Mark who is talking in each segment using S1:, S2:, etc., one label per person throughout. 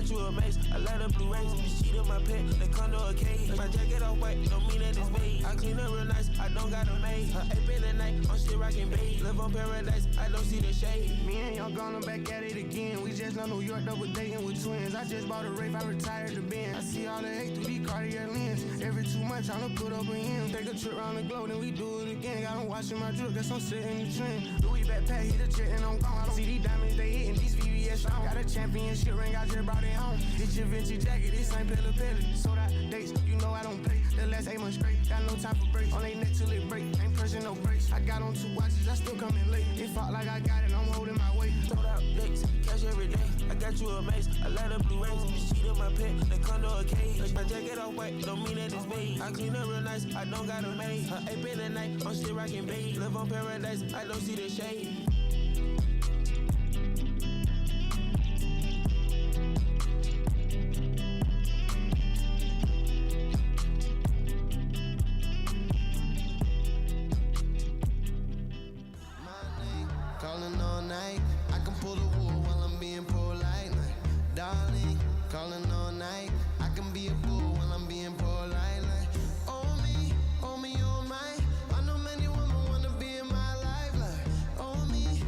S1: got you a mace, I light up blue rays. The sheet of my pet, the condo a cage. My jacket off white, don't mean that it's made. I clean up real nice, I don't got a maid. Her ape in the night, I'm still rockin' babe. Live on paradise, I don't see the shade.
S2: Me and Young gone back at it again. We just left New York, double dating with twins. I just bought a Wraith, I retired the Benz. I see all the hate through these Cartier lens. Every 2 months, tryna put up a end. Take a trip around the globe, then we do it again. Got 'em watching my drip, guess I'm sitting in the trend. Louis backpack, hit a check and I'm gone. I don't see these diamonds, they hitting these VVS on. Got a championship ring, I just brought it home. It's your vintage jacket, this ain't Pella Pella. Sold out dates, you know I don't play. The last 8 months straight, got no time for breaks. On they neck till it break, ain't pressing no brakes. I got on 2 watches, I still coming late. It fought like I got it, I'm holding my weight.
S1: Sold out dates, cash every day. I got you a mace, I light up blue rays. The sheet of my pet, the condo a cage. My jacket off white, don't mean that it's made. I clean up real nice, I don't got a maid. Her ape in the night, I'm still rockin' babe. Live on paradise, I don't see the shade.
S3: Calling all night, I can pull the wool while I'm being polite. Like, darling, calling all night, I can be a fool while I'm being polite. Like, oh me, oh my. I know many women wanna be in my life. Like, oh me,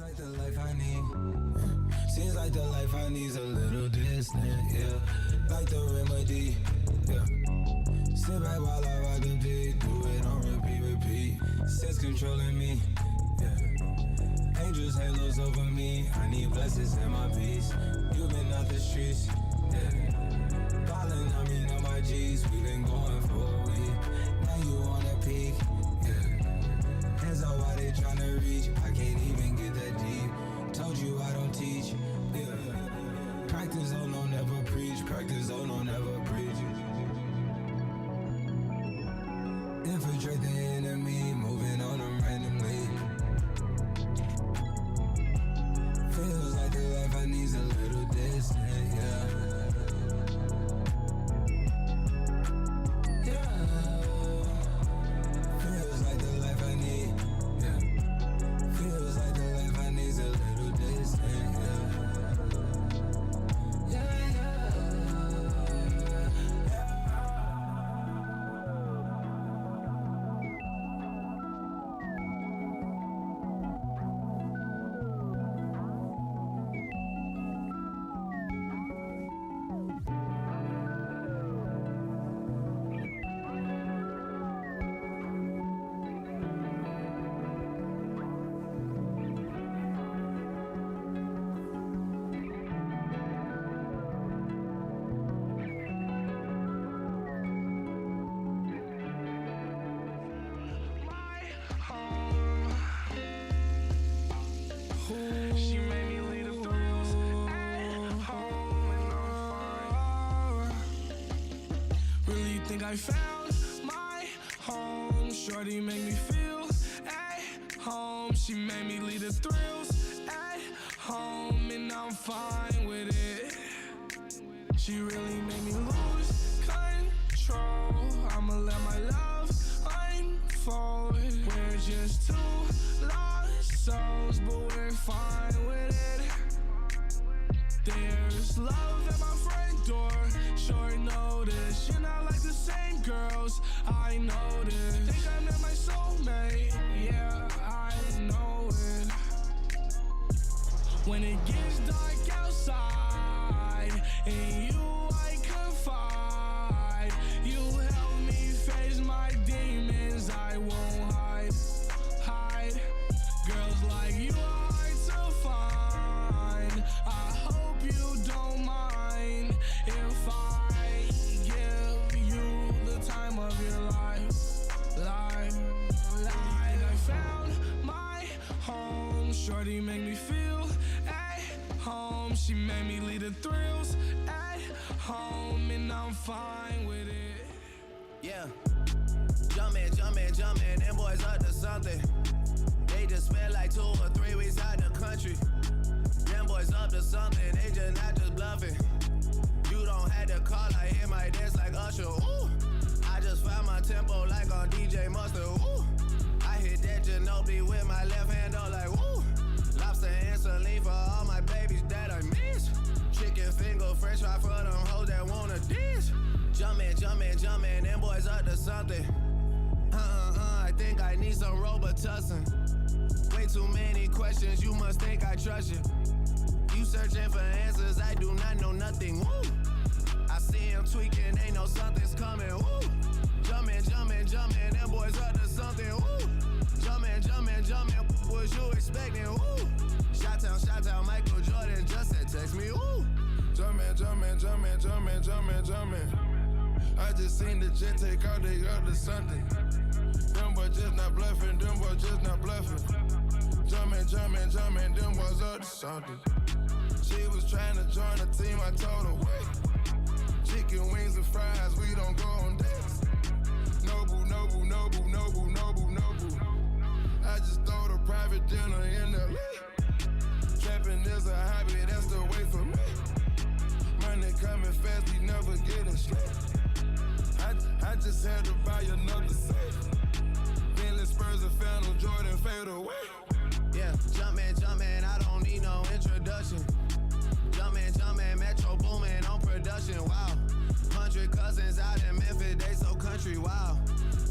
S4: like the life I need. Seems like the life I need's a little distant, yeah. Like the remedy, yeah. Sit back while I rock the beat, do it on repeat. Sense controlling me, yeah. Angels, halos over me. I need blessings in my peace. You've been out the streets, yeah. Ballin', I mean on my G's. We been going for a week. Now you on a peak, yeah. Hands up, why they tryna reach? I can't even get that deep. Told you I don't teach, yeah. Practice, oh no, never preach. Practice, oh no, never preach. Infiltrate the enemy, moving on them randomly. Feels like the life I need's a little distant, yeah. Feels like the life I need, yeah. Feels like the life I need's a little distant,
S2: I found my home. Shorty make me feel at home. She made me lead the thrills at home, and I'm fine with it. She really made me lose control. I'ma let my love unfold. We're just two lost souls, but we're fine with it. There's love at my front door. Short notice, you're not like the same girls. I noticed. Think I met my soulmate. Yeah, I know it. When it gets dark outside, in you I confide. You help me face my demons. I won't hide. Girls like you are hard to find. I hope you don't mind if I give you the time of your life. I found my home. Shorty make me feel at home. She made me lead the thrills at home, and I'm fine with it.
S3: Yeah. Jumpin', them boys up to something. They just spent like 2 or 3 weeks out the country. Them boys up to something, they just not just bluffing. You don't have to call, I hear my dance like Usher, ooh. I just found my tempo like on DJ Mustard, ooh. I hit that Ginobili with my left hand, oh like, ooh. Lobster and saline for all my babies that I miss. Chicken finger, french fry for them hoes that wanna dish. Jumpin', them boys up to something. I think I need some Robitussin. Way too many questions, you must think I trust you. You searching for answers, I do not know nothing, woo. I see him tweaking, they know something's coming, woo. Jumpin', them boys up to something, woo. Jumpin', what you expecting, woo. Shot-town, Michael Jordan just said text me, woo.
S2: Jumpin'. I just seen the jet take out, they up to something. Them boys just not bluffing, Jumpin', them boys up to something. She was trying to join the team, I told her, wait. Chicken wings and fries, we don't go on dates. Nobu. I just throw the private dinner in the lake. Trapping is a hobby, that's the way for me. Money coming fast, we never getting straight. I just had to buy another safe. Bentley Spurs and Phantom Jordan fade away.
S3: Yeah, jumpin', I don't need no introduction. Jumpin', Metro boomin' on production, wow. 100 cousins out in Memphis, they so country, wow.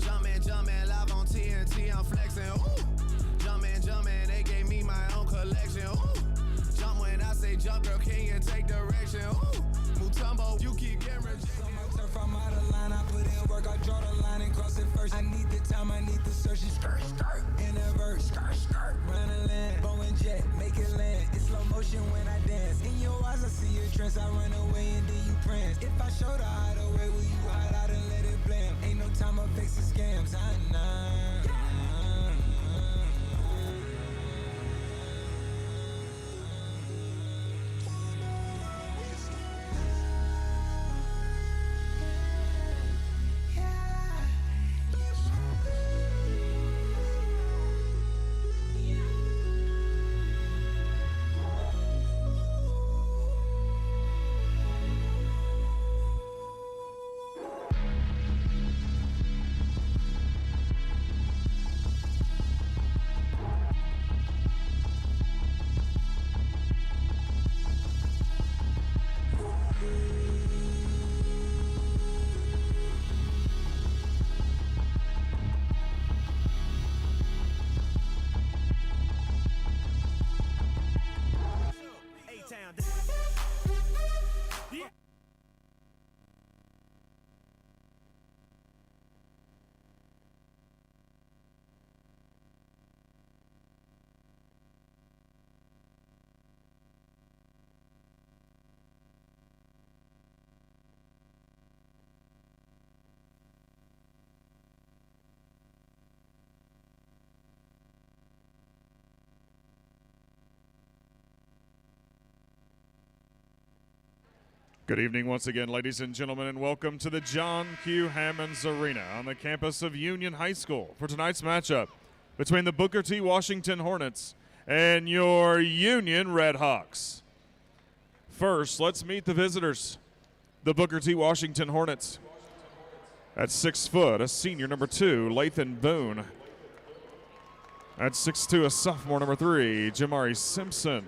S3: Jumpin', live on TNT, I'm flexin', ooh. Jumpin', they gave me my own collection. Ooh. Jump when I say jump, girl, can you take direction? Ooh. Mutombo, you keep getting rejected.
S4: From out of line, I put in work, I draw the line and cross it first. I need the time, I need the search. Skirt, skirt, in a verse. Skirt, skirt, run a land, Boeing jet, make it land. It's slow motion when I dance. In your eyes, I see your trance. I run away and then you prance. If I show the hideaway, will you hide out and let it blam? Ain't no time of fixing scams. I know.
S5: Good evening once again, ladies and gentlemen, and welcome to the John Q. Hammonds Arena on the campus of Union High School for tonight's matchup between the Booker T. Washington Hornets and your Union Red Hawks. First, let's meet the visitors. The Booker T. Washington Hornets. At 6 foot, a senior, number 2, Lathan Boone. At 6'2", a sophomore, number 3, Jamari Simpson.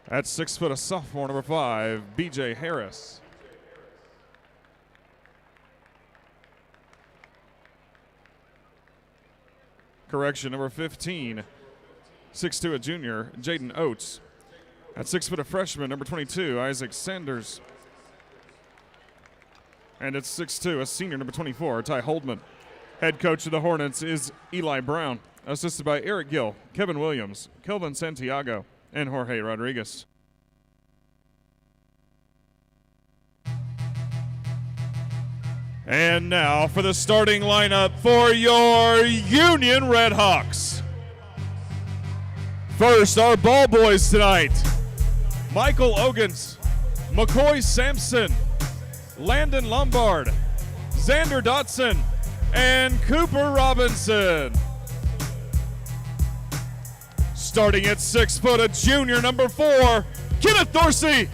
S5: At 6 foot, a sophomore, number 5, BJ Harris. Correction, number 15, 6'2", a junior, Jaden Oates. At 6 foot, a freshman, number 22, Isaac Sanders. And at 6'2", a senior, number 24, Ty Holdman. Head coach of the Hornets is Eli Brown, assisted by Eric Gill, Kevin Williams, Kelvin Santiago, and Jorge Rodriguez. And now for the starting lineup for your Union Red Hawks. First, our ball boys tonight. Michael Ogans, McCoy Sampson, Landon Lombard, Xander Dotson, and Cooper Robinson. Starting at 6 foot, a junior, number 4, Kenneth Dorsey.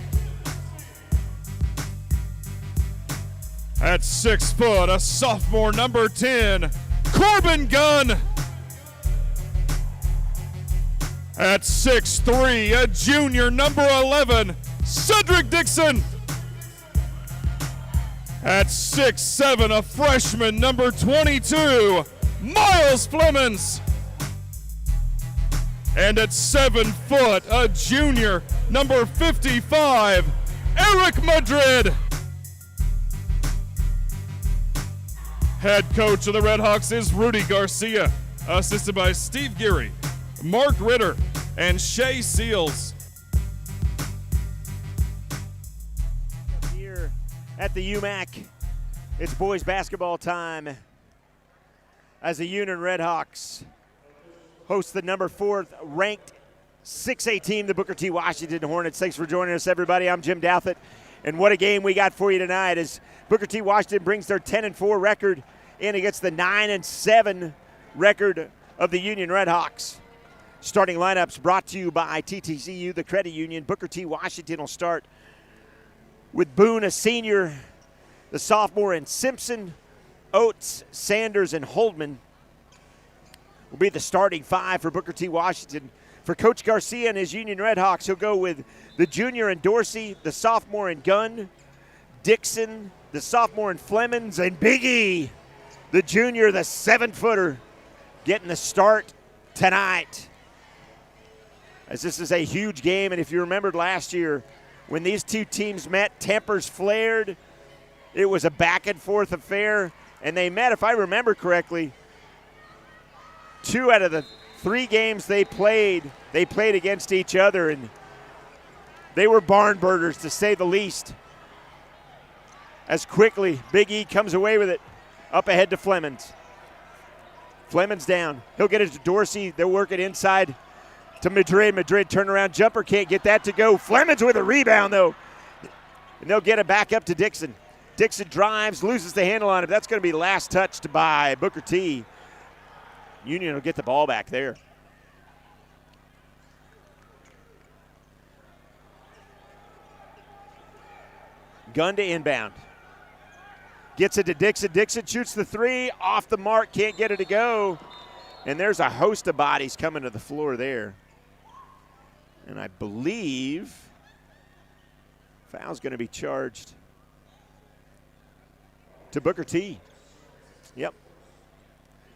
S5: At 6 foot, a sophomore, number 10, Corbin Gunn. At 6'3", a junior, number 11, Cedric Dixon. At 6'7", a freshman, number 22, Miles Flemons. And at 7 foot, a junior, number 55, Eric Madrid. Head coach of the Red Hawks is Rudy Garcia, assisted by Steve Geary, Mark Ritter, and Shay Seals.
S6: Here at the UMAC, it's boys basketball time as the Union Red Hawks host the number 4th ranked 6A team, the Booker T. Washington Hornets. Thanks for joining us, everybody. I'm Jim Douthit, and what a game we got for you tonight as Booker T. Washington brings their 10-4 record in against the 9-7 record of the Union Red Hawks. Starting lineups brought to you by TTCU, the credit union. Booker T. Washington will start with Boone, a senior, the sophomore, and Simpson, Oates, Sanders, and Holdman will be the starting 5 for Booker T. Washington. For Coach Garcia and his Union Red Hawks, he'll go with the junior and Dorsey, the sophomore and Gunn, Dixon, the sophomore and Flemons, and Big E, the junior, the 7-footer, getting the start tonight. as this is a huge game. And if you remembered last year, when these two teams met, tempers flared. It was a back-and-forth affair, and they met, if I remember correctly, 2 out of the 3 games they played against each other, and they were barn burners, to say the least. As quickly, Big E comes away with it, up ahead to Flemings. Flemings down. He'll get it to Dorsey. They'll work it inside to Madrid. Madrid turnaround jumper, can't get that to go. Flemings with a rebound, though, and they'll get it back up to Dixon. Dixon drives, loses the handle on it. That's going to be last touched by Booker T. Union will get the ball back there. Gunn to inbound. Gets it to Dixon. Dixon shoots the 3, off the mark, can't get it to go. And there's a host of bodies coming to the floor there. And I believe foul's going to be charged to Booker T. Yep.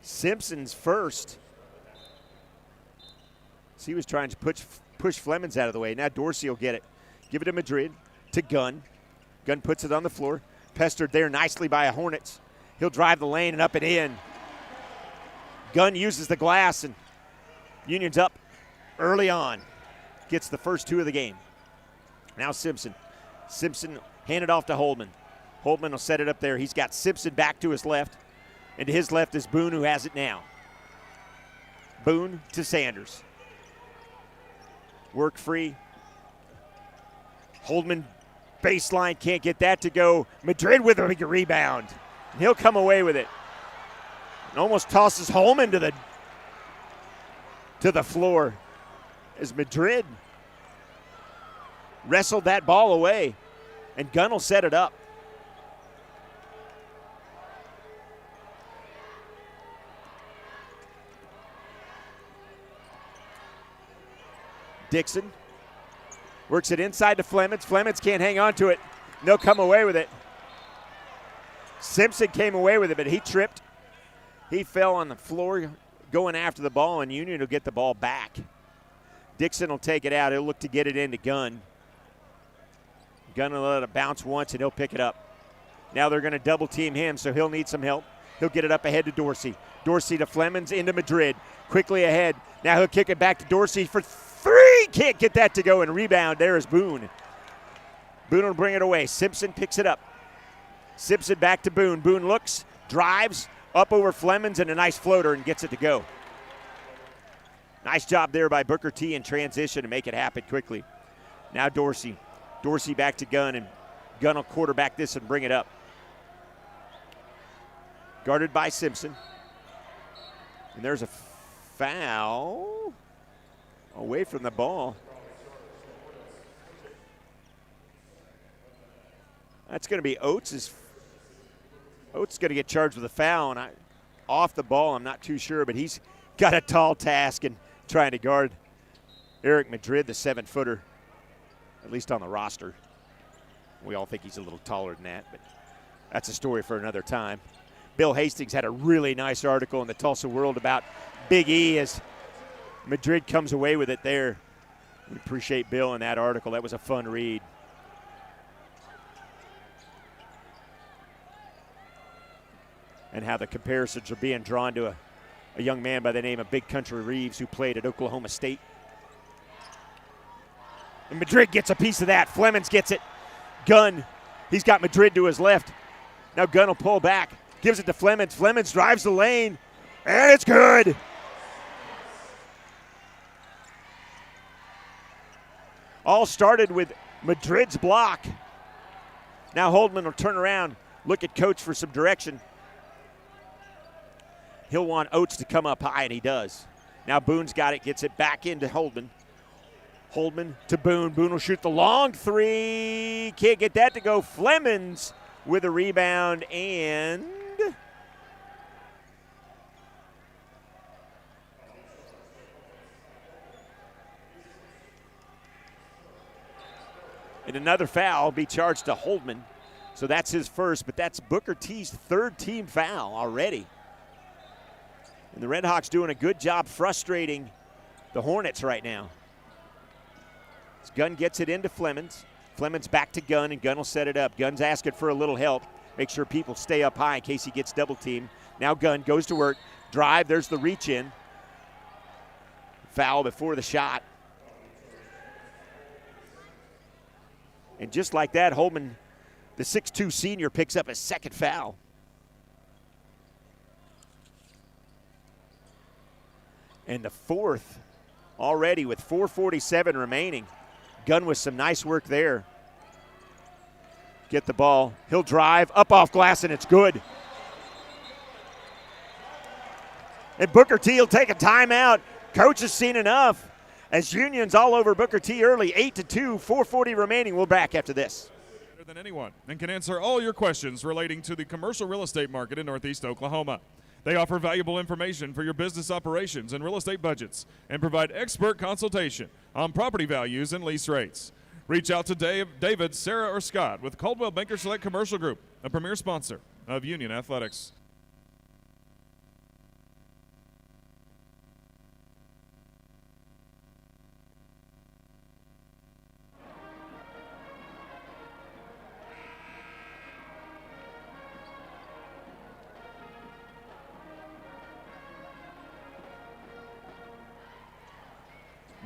S6: Simpson's first. So he was trying to push Flemings out of the way. Now Dorsey will get it. Give it to Madrid, to Gunn. Gunn puts it on the floor. Pestered there nicely by a Hornets. He'll drive the lane and up and in. Gunn uses the glass, and Union's up early on. Gets the first 2 of the game. Now Simpson. Simpson handed off to Holdman. Holdman will set it up there. He's got Simpson back to his left. And to his left is Boone, who has it now. Boone to Sanders. Work free. Holdman baseline, can't get that to go. Madrid with a big rebound. And he'll come away with it. And almost tosses Holman to the floor as Madrid wrestled that ball away. And Gunn will set it up. Dixon works it inside to Flemings. Flemings can't hang on to it. They'll come away with it. Simpson came away with it, but he tripped. He fell on the floor going after the ball, and Union will get the ball back. Dixon will take it out. He'll look to get it into Gunn. Gunn will let it bounce once, and he'll pick it up. Now they're going to double team him, so he'll need some help. He'll get it up ahead to Dorsey. Dorsey to Flemings into Madrid. Quickly ahead. Now he'll kick it back to Dorsey for 3. Can't get that to go, and rebound. There is Boone. Boone will bring it away. Simpson picks it up. Simpson back to Boone. Boone looks, drives, up over Flemings, and a nice floater, and gets it to go. Nice job there by Booker T in transition to make it happen quickly. Now Dorsey. Dorsey back to Gunn, and Gunn will quarterback this and bring it up. Guarded by Simpson. And there's a foul away from the ball. That's going to be Oates. Oates is going to get charged with a foul, and off the ball, I'm not too sure, but he's got a tall task in trying to guard Eric Madrid, the 7-footer, at least on the roster. We all think he's a little taller than that, but that's a story for another time. Bill Hastings had a really nice article in the Tulsa World about Big E as Madrid comes away with it there. We appreciate Bill in that article. That was a fun read. And how the comparisons are being drawn to a young man by the name of Big Country Reeves who played at Oklahoma State. And Madrid gets a piece of that. Flemings gets it. Gunn, he's got Madrid to his left. Now Gunn will pull back. Gives it to Flemings. Flemings drives the lane. And it's good. All started with Madrid's block. Now Holdman will turn around, look at Coach for some direction. He'll want Oates to come up high, and he does. Now Boone's got it, gets it back into Holdman. Holdman to Boone. Boone will shoot the long 3. Can't get that to go. Flemings with a rebound, and another foul will be charged to Holdman. So that's his first, but that's Booker T's 3rd team foul already. And the Red Hawks doing a good job frustrating the Hornets right now. Gunn gets it into Flemings. Flemings back to Gunn, and Gunn will set it up. Gunn's asking for a little help. Make sure people stay up high in case he gets double teamed. Now Gunn goes to work. Drive, there's the reach in. Foul before the shot. And just like that, Holman, the 6'2 senior, picks up his second foul. And the fourth already with 4:47 remaining. Gunn with some nice work there. Get the ball. He'll drive up off glass, and it's good. And Booker T will take a timeout. Coach has seen enough as Union's all over Booker T early, 8-2, 4:40 remaining. We'll back after this.
S5: Better than anyone, and can answer all your questions relating to the commercial real estate market in Northeast Oklahoma. They offer valuable information for your business operations and real estate budgets and provide expert consultation on property values and lease rates. Reach out to David, Sarah, or Scott with Coldwell Banker Select Commercial Group, a premier sponsor of Union Athletics.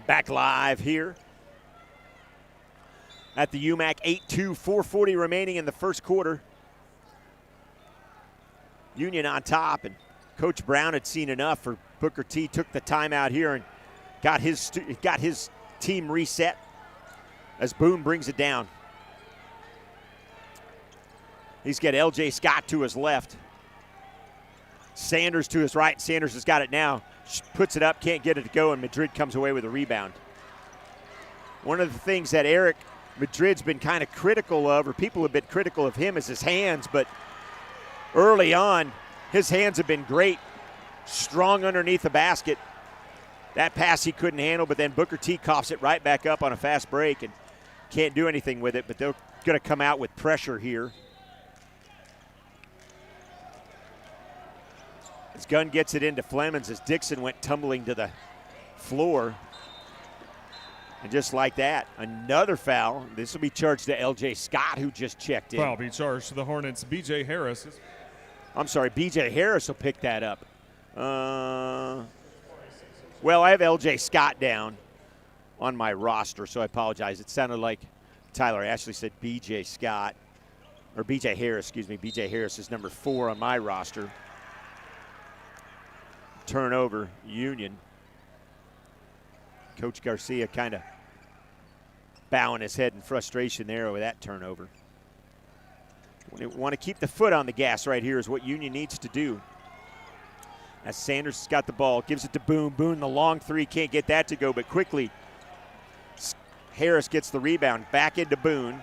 S6: Back live here at the UMAC, 8-2, 4:40 remaining in the first quarter. Union on top, and Coach Brown had seen enough for Booker T. Took the timeout here and got his team reset as Boone brings it down. He's got LJ Scott to his left. Sanders to his right. Sanders has got it now. Puts it up, can't get it to go, and Madrid comes away with a rebound. One of the things that Eric Madrid's been kind of critical of, or people have been critical of him, is his hands, but early on, his hands have been great. Strong underneath the basket. That pass he couldn't handle, but then Booker T coughs it right back up on a fast break and can't do anything with it, but they're going to come out with pressure here. As Gunn gets it into Flemings as Dixon went tumbling to the floor. And just like that, another foul. This will be charged to LJ Scott, who just checked in.
S5: Foul be charged to the Hornets. B.J. Harris.
S6: I'm sorry, B.J. Harris will pick that up. Well, I have LJ Scott down on my roster, so I apologize. It sounded like Tyler Ashley said B.J. Scott, or B.J. Harris, excuse me. B.J. Harris is number 4 on my roster. Turnover, Union. Coach Garcia kind of bowing his head in frustration there with that turnover. We want to keep the foot on the gas right here is what Union needs to do. As Sanders has got the ball, gives it to Boone. Boone, the long three, can't get that to go, but quickly Harris gets the rebound. Back into Boone.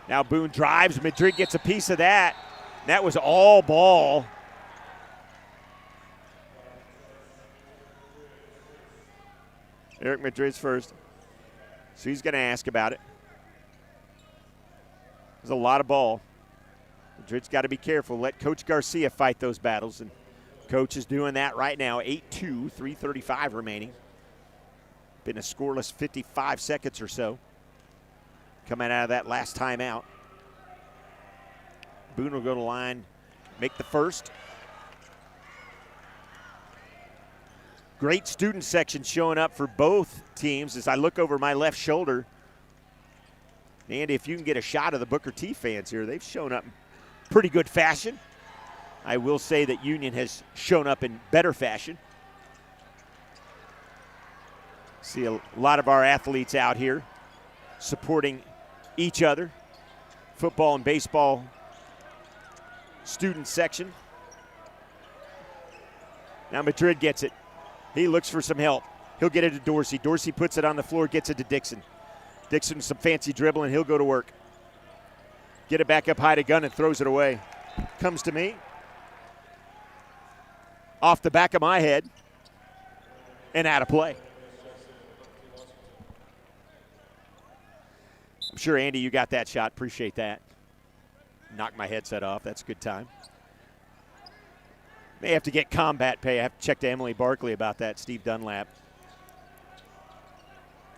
S6: Now Boone drives. Madrid gets a piece of that. That was all ball. Eric Madrid's first. So he's going to ask about it. There's a lot of ball. Madrid's got to be careful. Let Coach Garcia fight those battles. And Coach is doing that right now. 8-2, 3:35 remaining. Been a scoreless 55 seconds or so coming out of that last timeout. Boone will go to line, make the first. Great student section showing up for both teams as I look over my left shoulder. Andy, if you can get a shot of the Booker T fans here, they've shown up in pretty good fashion. I will say that Union has shown up in better fashion. See a lot of our athletes out here supporting each other. Football and baseball student section. Now Madrid gets it. He looks for some help. He'll get it to Dorsey. Dorsey puts it on the floor, gets it to Dixon. Dixon some fancy dribbling, he'll go to work. Get it back up high to Gunn and throws it away. Comes to me. Off the back of my head and out of play. I'm sure, Andy, you got that shot. Appreciate that. Knocked my headset off. That's a good time. May have to get combat pay. I have to check to Emily Barkley about that, Steve Dunlap.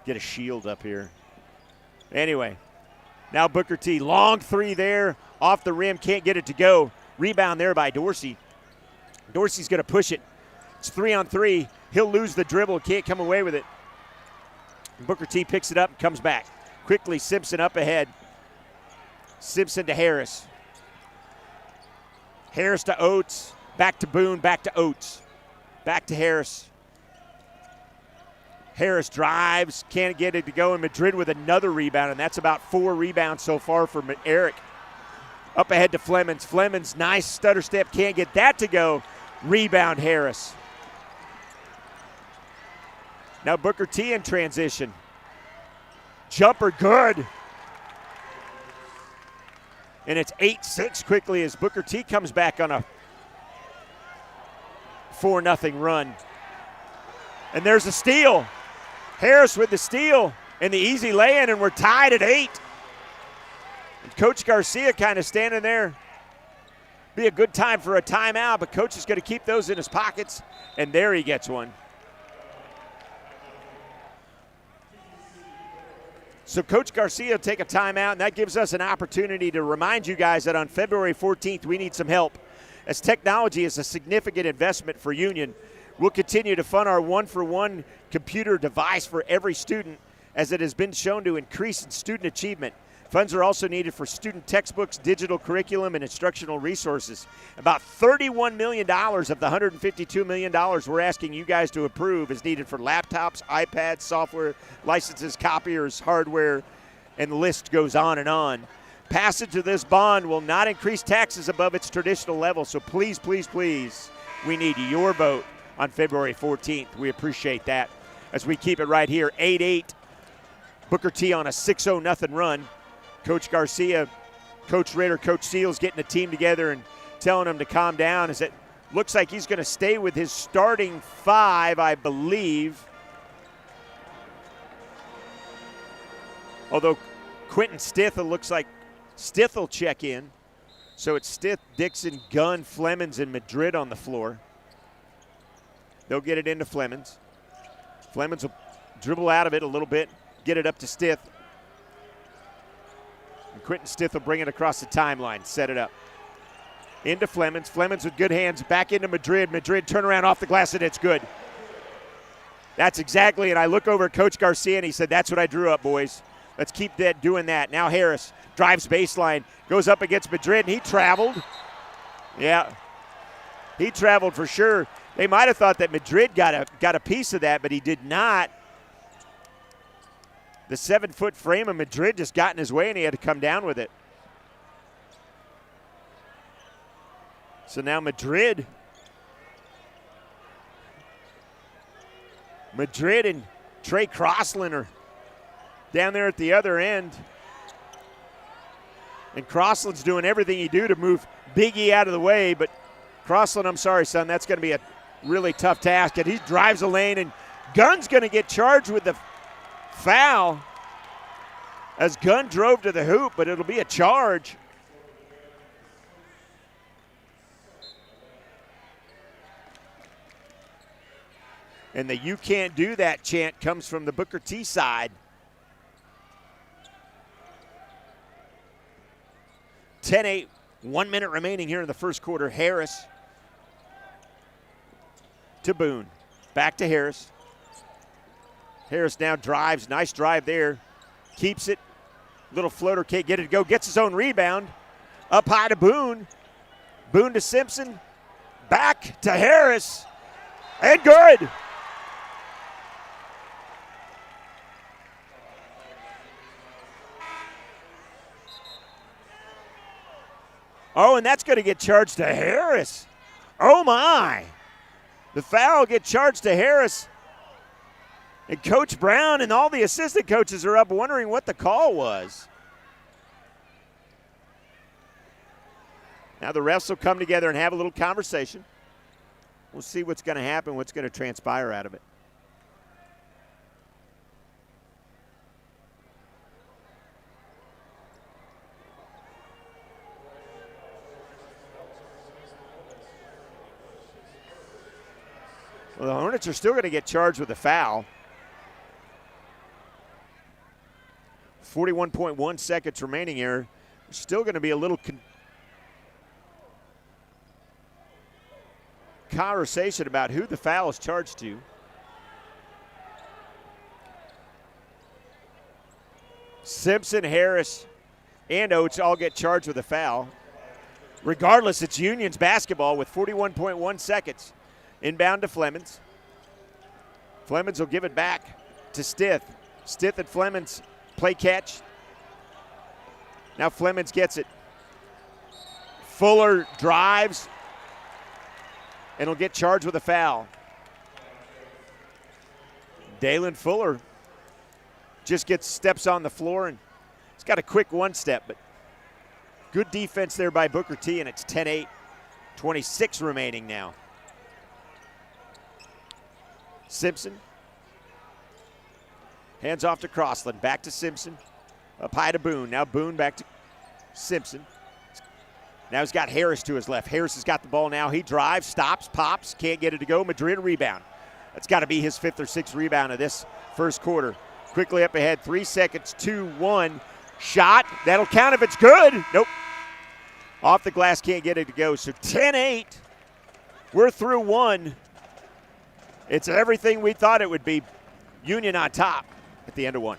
S6: Get a shield up here. Anyway, now Booker T. Long three there, off the rim, can't get it to go. Rebound there by Dorsey. Dorsey's going to push it. It's 3-on-3. He'll lose the dribble, can't come away with it. Booker T picks it up and comes back. Quickly, Simpson up ahead. Simpson to Harris. Harris to Oates. Back to Boone, back to Oates. Back to Harris. Harris drives, can't get it to go, and Madrid with another rebound, and that's about 4 rebounds so far for Eric. Up ahead to Flemings. Flemings, nice stutter step, can't get that to go. Rebound Harris. Now Booker T in transition. Jumper good. And it's 8-6 quickly as Booker T comes back on a 4-0 run. And there's a steal. Harris with the steal and the easy lay-in, and we're tied at 8. And Coach Garcia kind of standing there. Be a good time for a timeout, but Coach is going to keep those in his pockets, and there he gets one. So Coach Garcia will take a timeout, and that gives us an opportunity to remind you guys that on February 14th, we need some help. As technology is a significant investment for Union, we'll continue to fund our one-for-one computer device for every student, as it has been shown to increase in student achievement. Funds are also needed for student textbooks, digital curriculum, and instructional resources. About $31 million of the $152 million we're asking you guys to approve is needed for laptops, iPads, software, licenses, copiers, hardware, and the list goes on and on. Passage of this bond will not increase taxes above its traditional level, so please, please, please, we need your vote on February 14th. We appreciate that as we keep it right here, 8-8. Booker T on a 6-0 run. Coach Garcia, Coach Ritter, Coach Seals getting the team together and telling them to calm down as it looks like he's going to stay with his starting 5, I believe. Although Quentin Stith, it looks like Stith will check in. So it's Stith, Dixon, Gunn, Flemings, and Madrid on the floor. They'll get it into Flemings. Flemings will dribble out of it a little bit, get it up to Stith. And Quentin Stith will bring it across the timeline, set it up. Into Flemings. Flemings with good hands, back into Madrid. Madrid turn around off the glass, and it's good. That's exactly, and I look over at Coach Garcia, and he said, that's what I drew up, boys. Let's keep doing that. Now Harris drives baseline, goes up against Madrid, and he traveled. Yeah, he traveled for sure. They might have thought that Madrid got a piece of that, but he did not. The 7-foot frame of Madrid just got in his way, and he had to come down with it. So now Madrid and Trey Crossland are down there at the other end. And Crossland's doing everything he do to move Biggie out of the way, but Crossland, I'm sorry, son, that's going to be a really tough task. And he drives the lane, and Gunn's going to get charged with the foul as Gunn drove to the hoop, but it'll be a charge. And the "you can't do that" chant comes from the Booker T side. 10-8, 1 minute remaining here in the first quarter. Harris to Boone. Back to Harris. Harris now drives. Nice drive there. Keeps it. Little floater, can't get it to go. Gets his own rebound. Up high to Boone. Boone to Simpson. Back to Harris. And good. Oh, and that's going to get charged to Harris. Oh, my. The foul will get charged to Harris. And Coach Brown and all the assistant coaches are up wondering what the call was. Now the refs will come together and have a little conversation. We'll see what's going to happen, what's going to transpire out of it. Well, the Hornets are still going to get charged with a foul. 41.1 seconds remaining here. There's still going to be a little conversation about who the foul is charged to. Simpson, Harris, and Oates all get charged with a foul. Regardless, it's Union's basketball with 41.1 seconds. Inbound to Flemons. Flemons will give it back to Stith. Stith and Flemons play catch. Now Flemons gets it. Fuller drives and will get charged with a foul. Dalen Fuller just steps on the floor, and he's got a quick one step, but good defense there by Booker T, and it's 10-8, 26 remaining now. Simpson. Hands off to Crossland, back to Simpson. Up high to Boone, now Boone back to Simpson. Now he's got Harris to his left. Harris has got the ball now. He drives, stops, pops, can't get it to go. Madrid rebound. That's got to be his 5th or 6th rebound of this first quarter. Quickly up ahead, 3 seconds, 2-1. Shot, that'll count if it's good. Nope. Off the glass, can't get it to go. So 10-8, we're through one. It's everything we thought it would be. Union on top at the end of one.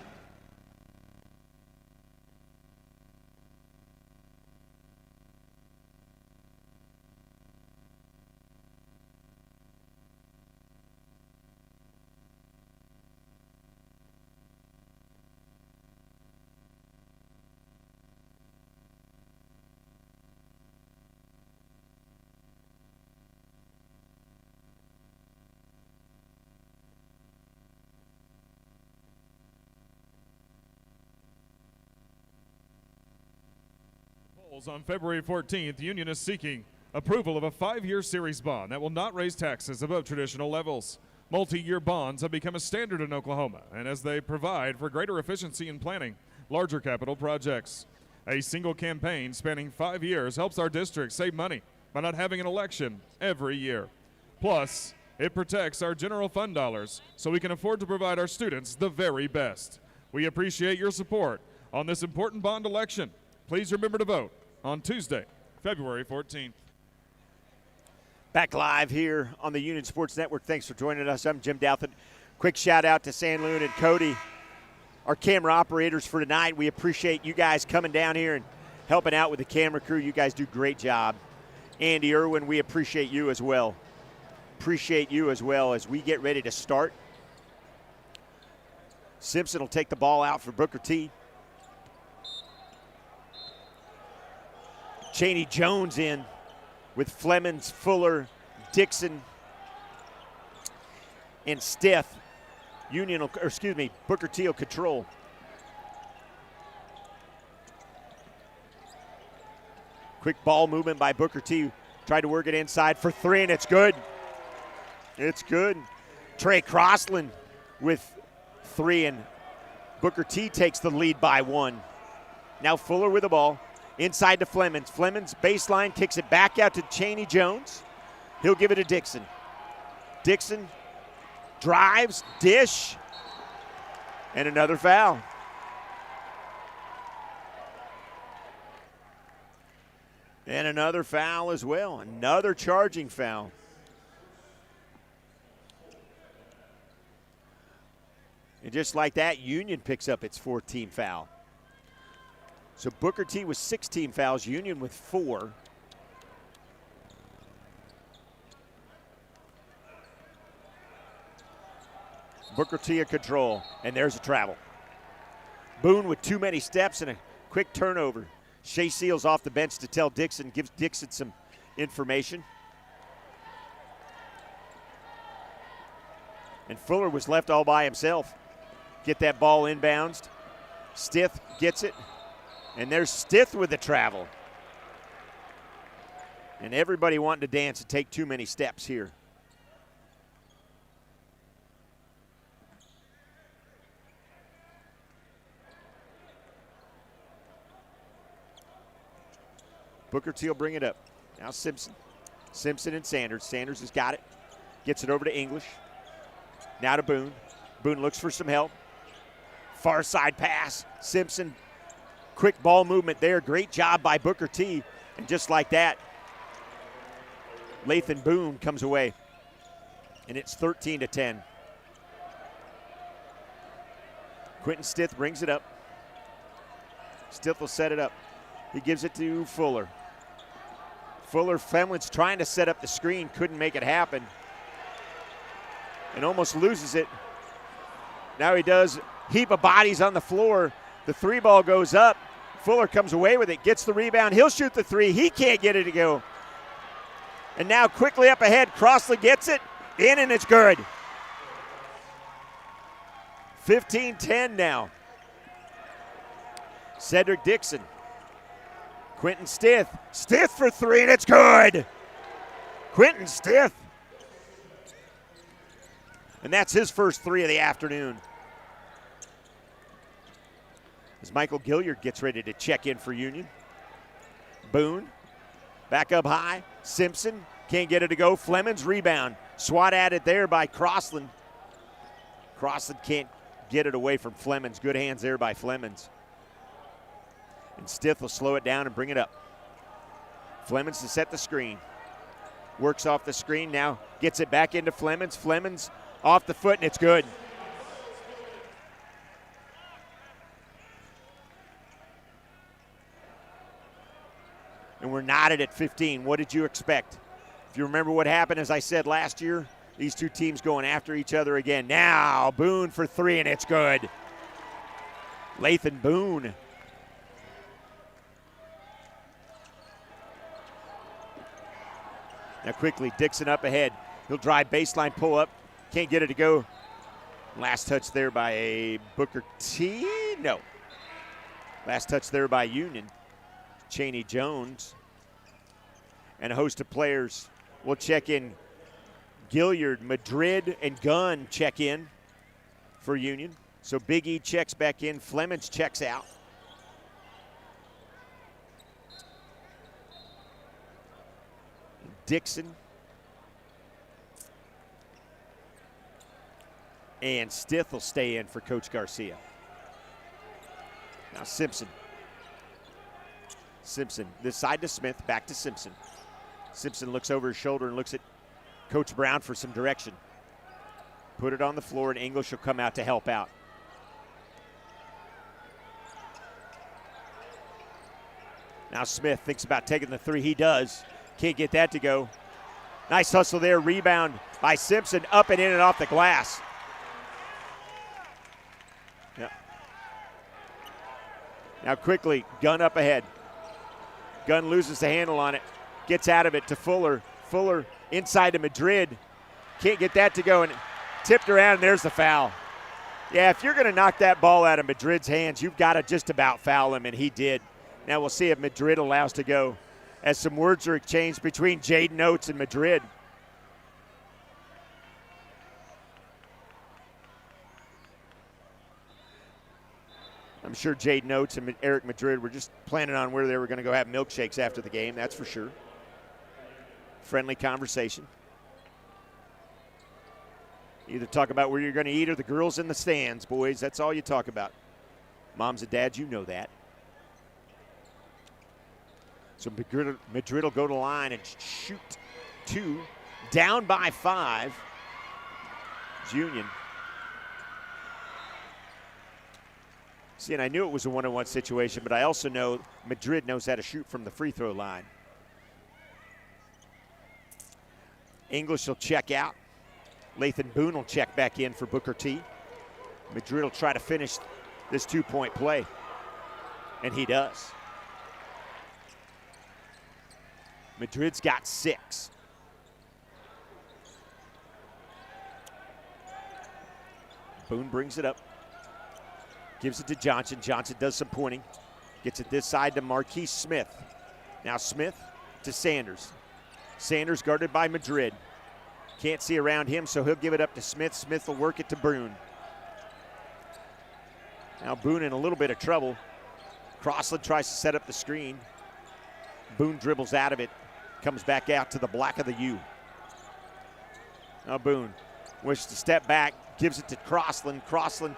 S5: On February 14th, Union is seeking approval of a 5-year series bond that will not raise taxes above traditional levels. Multi-year bonds have become a standard in Oklahoma, and as they provide for greater efficiency in planning larger capital projects. A single campaign spanning 5 years helps our district save money by not having an election every year. Plus, it protects our general fund dollars so we can afford to provide our students the very best. We appreciate your support on this important bond election. Please remember to vote on Tuesday, February 14th.
S6: Back live here on the Union Sports Network. Thanks for joining us. I'm Jim Douthit. Quick shout out to Sandloon and Cody, our camera operators for tonight. We appreciate you guys coming down here and helping out with the camera crew. You guys do a great job. Andy Irwin, we appreciate you as well. Appreciate you as well as we get ready to start. Simpson will take the ball out for Booker T. Chaney Jones in with Flemons, Fuller, Dixon, and Stith. Booker T will control. Quick ball movement by Booker T. Tried to work it inside for 3, and it's good. It's good. Trey Crossland with 3, and Booker T takes the lead by 1. Now Fuller with the ball. Inside to Flemons. Flemons baseline, kicks it back out to Chaney Jones. He'll give it to Dixon. Dixon drives, dish, and another foul. And another foul as well. Another charging foul. And just like that, Union picks up its 14th foul. So Booker T with 16 fouls, Union with 4. Booker T a control, and there's a travel. Boone with too many steps and a quick turnover. Shea Seals off the bench to tell Dixon, gives Dixon some information. And Fuller was left all by himself. Get that ball inbounds. Stith gets it. And there's Stith with the travel. And everybody wanting to dance and take too many steps here. Booker T will bring it up. Now Simpson. Simpson and Sanders. Sanders has got it. Gets it over to English. Now to Boone. Boone looks for some help. Far side pass. Simpson, quick ball movement there. Great job by Booker T. And just like that, Lathan Boone comes away. And it's 13-10. Quentin Stith brings it up. Stith will set it up. He gives it to Fuller. Femlin's trying to set up the screen, couldn't make it happen. And almost loses it. Now he does. Heap of bodies on the floor. The 3 ball goes up. Fuller comes away with it, gets the rebound. He'll shoot the 3. He can't get it to go. And now quickly up ahead, Crossley gets it in, and it's good. 15-10 now. Cedric Dixon. Quentin Stith. Stith for 3, and it's good. Quentin Stith. And that's his first 3 of the afternoon. As Michael Gilliard gets ready to check in for Union. Boone, back up high. Simpson can't get it to go. Fleming's rebound. Swat at it there by Crossland. Crossland can't get it away from Flemings. Good hands there by Flemings. And Stith will slow it down and bring it up. Flemings to set the screen. Works off the screen, now gets it back into Flemings. Flemings off the foot, and it's good. And we're knotted at 15. What did you expect? If you remember what happened, as I said last year, these two teams going after each other again. Now Boone for 3, and it's good. Lathan Boone. Now quickly, Dixon up ahead. He'll drive baseline, pull up. Can't get it to go. Last touch there by a Booker T. No. Last touch there by Union. Cheney Jones. And a host of players will check in. Gilliard, Madrid, and Gunn check in for Union. So Big E checks back in. Flemings checks out. Dixon and Stith will stay in for Coach Garcia. Now Simpson. This side to Smith, back to Simpson. Simpson looks over his shoulder and looks at Coach Brown for some direction. Put it on the floor, and English will come out to help out. Now Smith thinks about taking the 3. He does. Can't get that to go. Nice hustle there. Rebound by Simpson. Up and in and off the glass. Yep. Now quickly, Gunn up ahead. Gunn loses the handle on it. Gets out of it to Fuller. Fuller inside to Madrid. Can't get that to go, and tipped around, and there's the foul. Yeah, if you're going to knock that ball out of Madrid's hands, you've got to just about foul him, and he did. Now we'll see if Madrid allows to go, as some words are exchanged between Jaden Oates and Madrid. I'm sure Jaden Oates and Eric Madrid were just planning on where they were going to go have milkshakes after the game, that's for sure. Friendly conversation. Either talk about where you're going to eat or the girls in the stands, boys. That's all you talk about. Moms and dads, you know that. So Madrid will go to the line and shoot 2. Down by 5. It's Union. See, and I knew it was a 1-on-1 situation, but I also know Madrid knows how to shoot from the free throw line. English will check out. Lathan Boone will check back in for Booker T. Madrid will try to finish this 2-point play, and he does. Madrid's got 6. Boone brings it up. Gives it to Johnson. Johnson does some pointing. Gets it this side to Marquise Smith. Now Smith to Sanders. Sanders guarded by Madrid. Can't see around him, so he'll give it up to Smith. Smith will work it to Boone. Now Boone in a little bit of trouble. Crossland tries to set up the screen. Boone dribbles out of it. Comes back out to the black of the U. Now Boone wishes to step back, gives it to Crossland. Crossland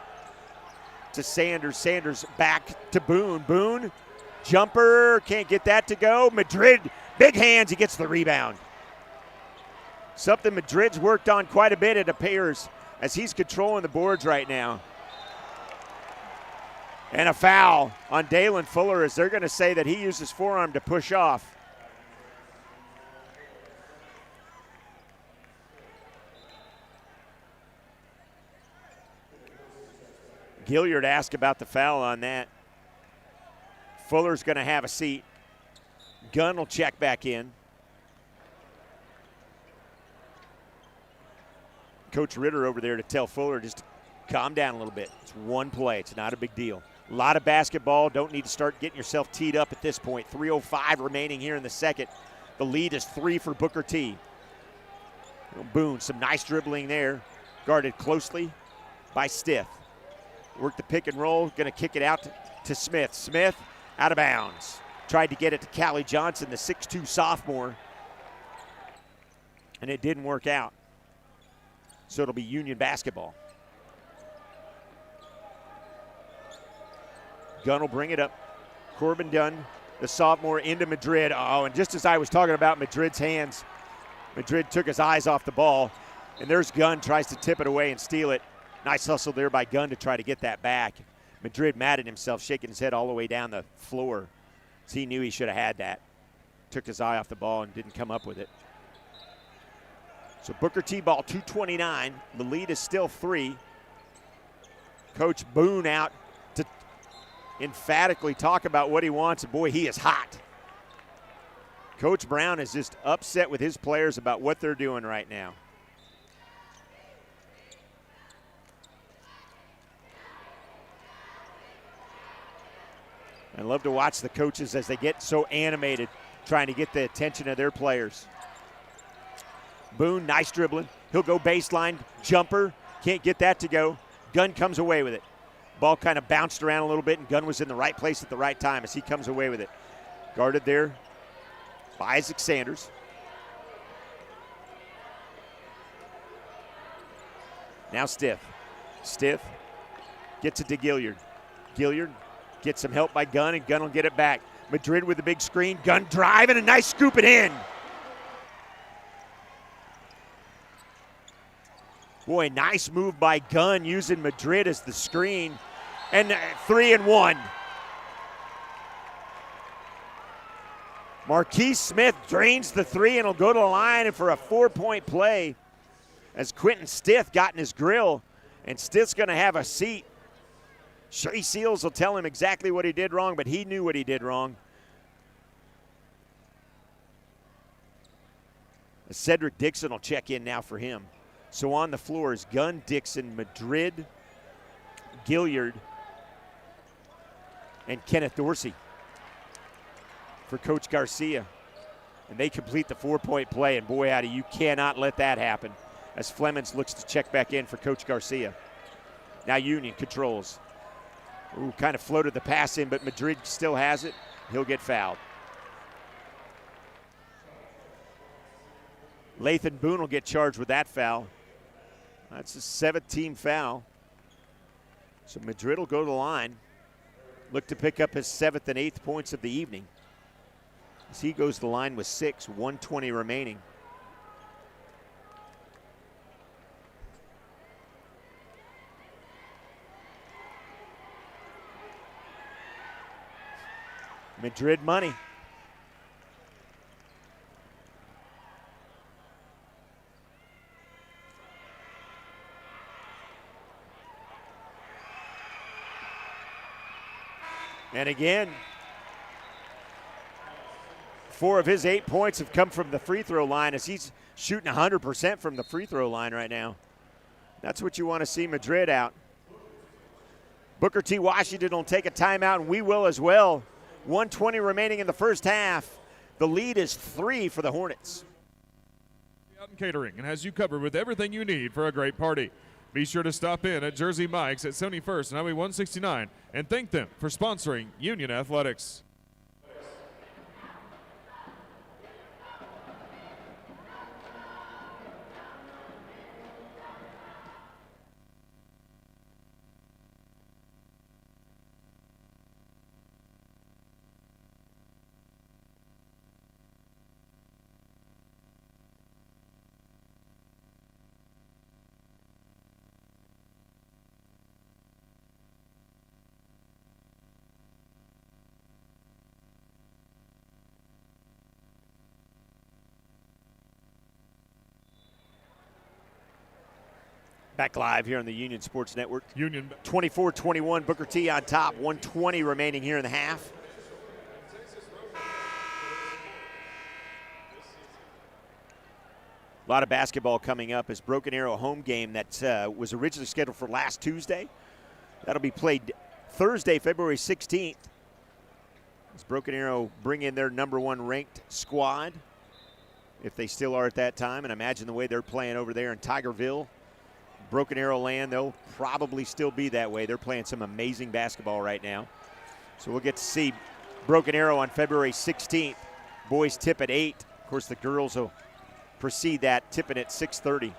S6: to Sanders. Sanders back to Boone. Boone, jumper, can't get that to go. Madrid, big hands, he gets the rebound. Something Madrid's worked on quite a bit, it appears, as he's controlling the boards right now. And a foul on Dalen Fuller, as they're going to say that he used his forearm to push off. Gilliard asked about the foul on that. Fuller's going to have a seat. Gunn will check back in. Coach Ritter over there to tell Fuller just to calm down a little bit. It's one play. It's not a big deal. A lot of basketball. Don't need to start getting yourself teed up at this point. 3:05 remaining here in the second. The lead is 3 for Booker T. Boone, some nice dribbling there. Guarded closely by Stith. Work the pick and roll. Going to kick it out to Smith. Smith out of bounds. Tried to get it to Callie Johnson, the 6'2 sophomore. And it didn't work out. So it'll be Union basketball. Gunn will bring it up. Corbin Dunn, the sophomore, into Madrid. Oh, and just as I was talking about Madrid's hands, Madrid took his eyes off the ball. And there's Gunn, tries to tip it away and steal it. Nice hustle there by Gunn to try to get that back. Madrid mad at himself, shaking his head all the way down the floor. So he knew he should have had that. Took his eye off the ball and didn't come up with it. So Booker T ball, 2:29. The lead is still 3. Coach Boone out to emphatically talk about what he wants. And boy, he is hot. Coach Brown is just upset with his players about what they're doing right now. I love to watch the coaches as they get so animated, trying to get the attention of their players. Boone, nice dribbling. He'll go baseline, jumper. Can't get that to go. Gunn comes away with it. Ball kind of bounced around a little bit, and Gunn was in the right place at the right time as he comes away with it. Guarded there by Isaac Sanders. Now Stith. Stith gets it to Gilliard. Gilliard gets some help by Gunn, and Gunn will get it back. Madrid with a big screen. Gunn drive and a nice scoop it in. Boy, nice move by Gunn using Madrid as the screen. And 3 and 1. Marquise Smith drains the 3 and will go to the line and for a 4-point play as Quentin Stith got in his grill, and Stith's going to have a seat. Shay Seals will tell him exactly what he did wrong, but he knew what he did wrong. Cedric Dixon will check in now for him. So on the floor is Gunn, Dixon, Madrid, Gilliard, and Kenneth Dorsey for Coach Garcia. And they complete the 4-point play, and boy, howdy, you cannot let that happen as Flemings looks to check back in for Coach Garcia. Now Union controls. Ooh, kind of floated the pass in, but Madrid still has it. He'll get fouled. Lathan Boone will get charged with that foul. That's a 7th-team foul. So Madrid will go to the line. Look to pick up his 7th and 8th points of the evening. As he goes to the line with 6, 1:20 remaining. Madrid money. And again, 4 of his 8 points have come from the free throw line as he's shooting 100% from the free throw line right now. That's what you want to see Madrid out. Booker T. Washington will take a timeout, and we will as well. 1:20 remaining in the first half. The lead is 3 for the Hornets.
S5: Out in Catering and has you covered with everything you need for a great party. Be sure to stop in at Jersey Mike's at 71st and Highway 169 and thank them for sponsoring Union Athletics.
S6: Back live here on the Union Sports Network.
S5: Union
S6: 24-21, Booker T on top. 1:20 remaining here in the half. A lot of basketball coming up as Broken Arrow home game that was originally scheduled for last Tuesday. That'll be played Thursday, February 16th. As Broken Arrow bring in their number 1 ranked squad, if they still are at that time. And imagine the way they're playing over there in Tigerville, Broken Arrow land, they'll probably still be that way. They're playing some amazing basketball right now. So we'll get to see Broken Arrow on February 16th. Boys tip at 8. Of course, the girls will precede that, tipping at 6:30.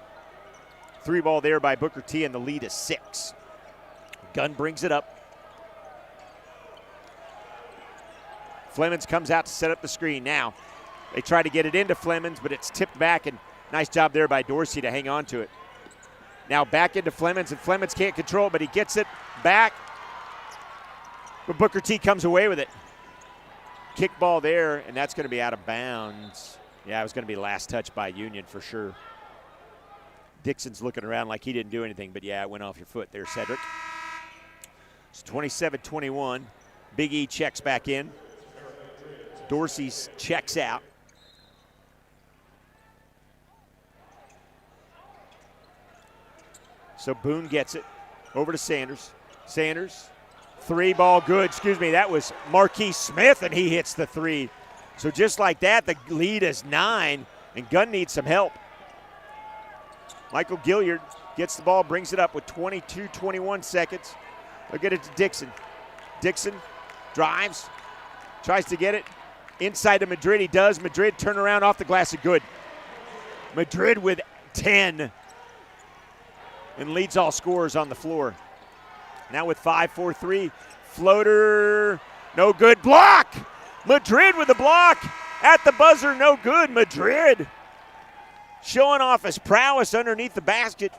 S6: 3 ball there by Booker T, and the lead is 6. Gunn brings it up. Flemings comes out to set up the screen. Now they try to get it into Flemings, but it's tipped back, and nice job there by Dorsey to hang on to it. Now back into Flemings, and Flemings can't control it, but he gets it back. But Booker T comes away with it. Kick ball there, and that's going to be out of bounds. Yeah, it was going to be last touch by Union for sure. Dixon's looking around like he didn't do anything, but yeah, it went off your foot there, Cedric. It's 27-21. Big E checks back in. Dorsey checks out. So Boone gets it over to Sanders. Sanders, 3 ball good. Excuse me, that was Marquis Smith, and he hits the 3. So just like that, the lead is 9, and Gunn needs some help. Michael Gilliard gets the ball, brings it up with 22-21 seconds. They'll get it to Dixon. Dixon drives, tries to get it. Inside to Madrid, he does. Madrid turn around off the glass, and good. Madrid with 10 and leads all scorers on the floor. Now with 5-4-3, floater, no good. Block! Madrid with the block at the buzzer, no good. Madrid showing off his prowess underneath the basket.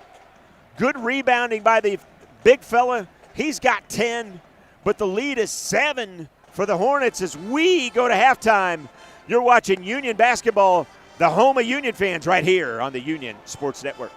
S6: Good rebounding by the big fella. He's got 10, but the lead is 7 for the Hornets as we go to halftime. You're watching Union basketball, the home of Union fans, right here on the Union Sports Network.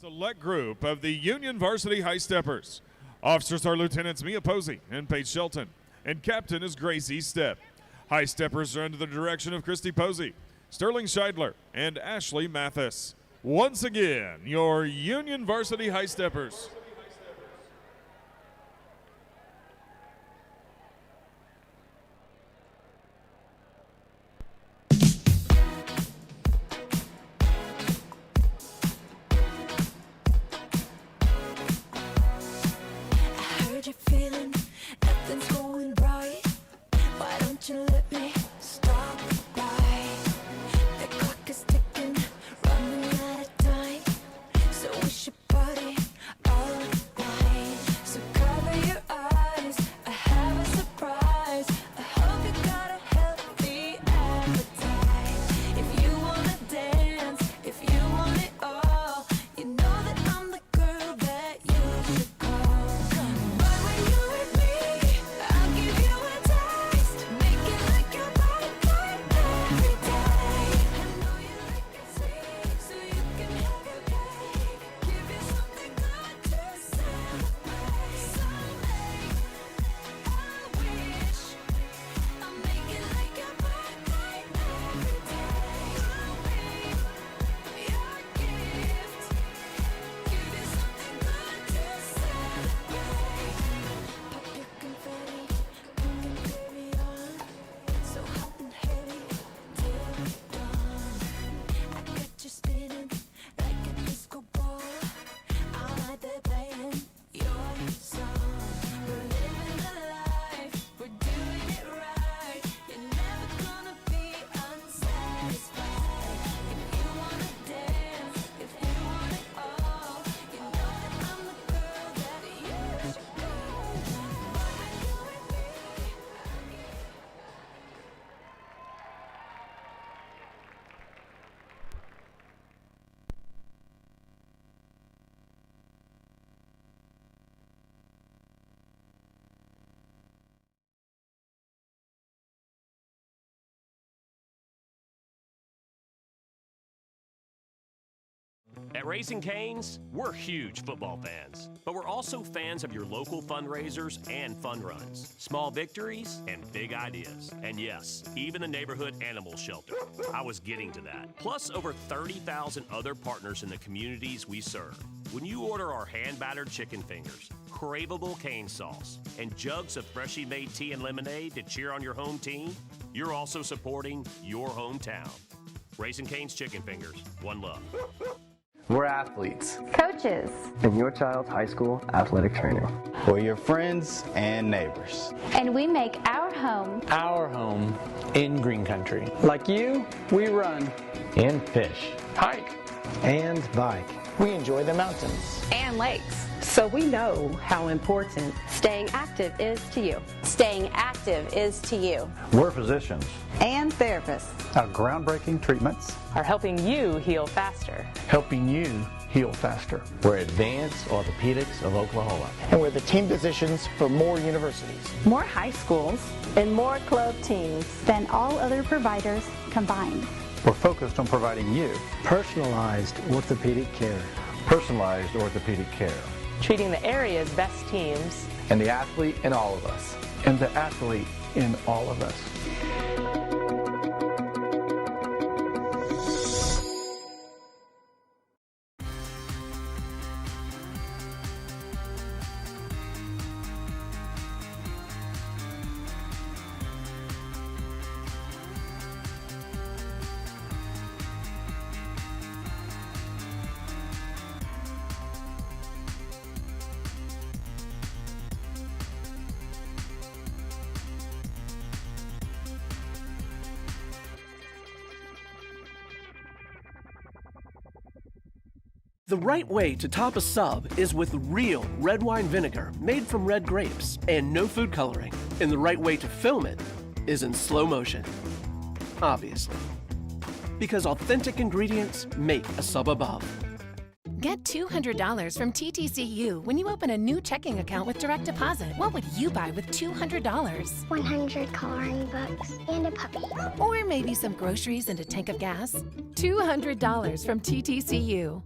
S5: Select group of the Union Varsity High Steppers. Officers are Lieutenants Mia Posey and Paige Shelton, and Captain is Gracie Stepp. High Steppers are under the direction of Christy Posey, Sterling Scheidler, and Ashley Mathis. Once again, your Union Varsity High Steppers.
S7: All At Raising Cane's, we're huge football fans, but we're also fans of your local fundraisers and fun runs, small victories, and big ideas. And yes, even the neighborhood animal shelter. I was getting to that. Plus over 30,000 other partners in the communities we serve. When you order our hand-battered chicken fingers, craveable cane sauce, and jugs of freshly made tea and lemonade to cheer on your home team, you're also supporting your hometown. Raising Cane's Chicken Fingers, one love.
S8: We're athletes,
S9: coaches,
S8: and your child's high school athletic trainer.
S10: We're your friends and neighbors.
S9: And we make our home
S11: in green country. Like you, we run
S8: and fish,
S11: hike,
S10: and bike.
S11: We enjoy the mountains
S9: and lakes.
S12: So we know how important
S9: staying active is to you. Staying active is to you.
S10: We're physicians
S12: and therapists.
S10: Our groundbreaking treatments
S12: are helping you heal faster.
S11: Helping you heal faster.
S8: We're Advanced Orthopedics of Oklahoma.
S11: And we're the team physicians for more universities,
S12: more high schools,
S9: and more club teams
S13: than all other providers combined.
S10: We're focused on providing you
S8: personalized orthopedic care.
S10: Personalized orthopedic care.
S12: Treating the area's best teams.
S11: And the athlete in all of us. And the athlete in all of us.
S14: The right way to top a sub is with real red wine vinegar made from red grapes and no food coloring. And the right way to film it is in slow motion. Obviously. Because authentic ingredients make a sub above.
S15: Get $200 from TTCU when you open a new checking account with direct deposit. What would you buy with $200?
S13: 100 coloring books and a puppy.
S15: Or maybe some groceries and a tank of gas? $200 from TTCU.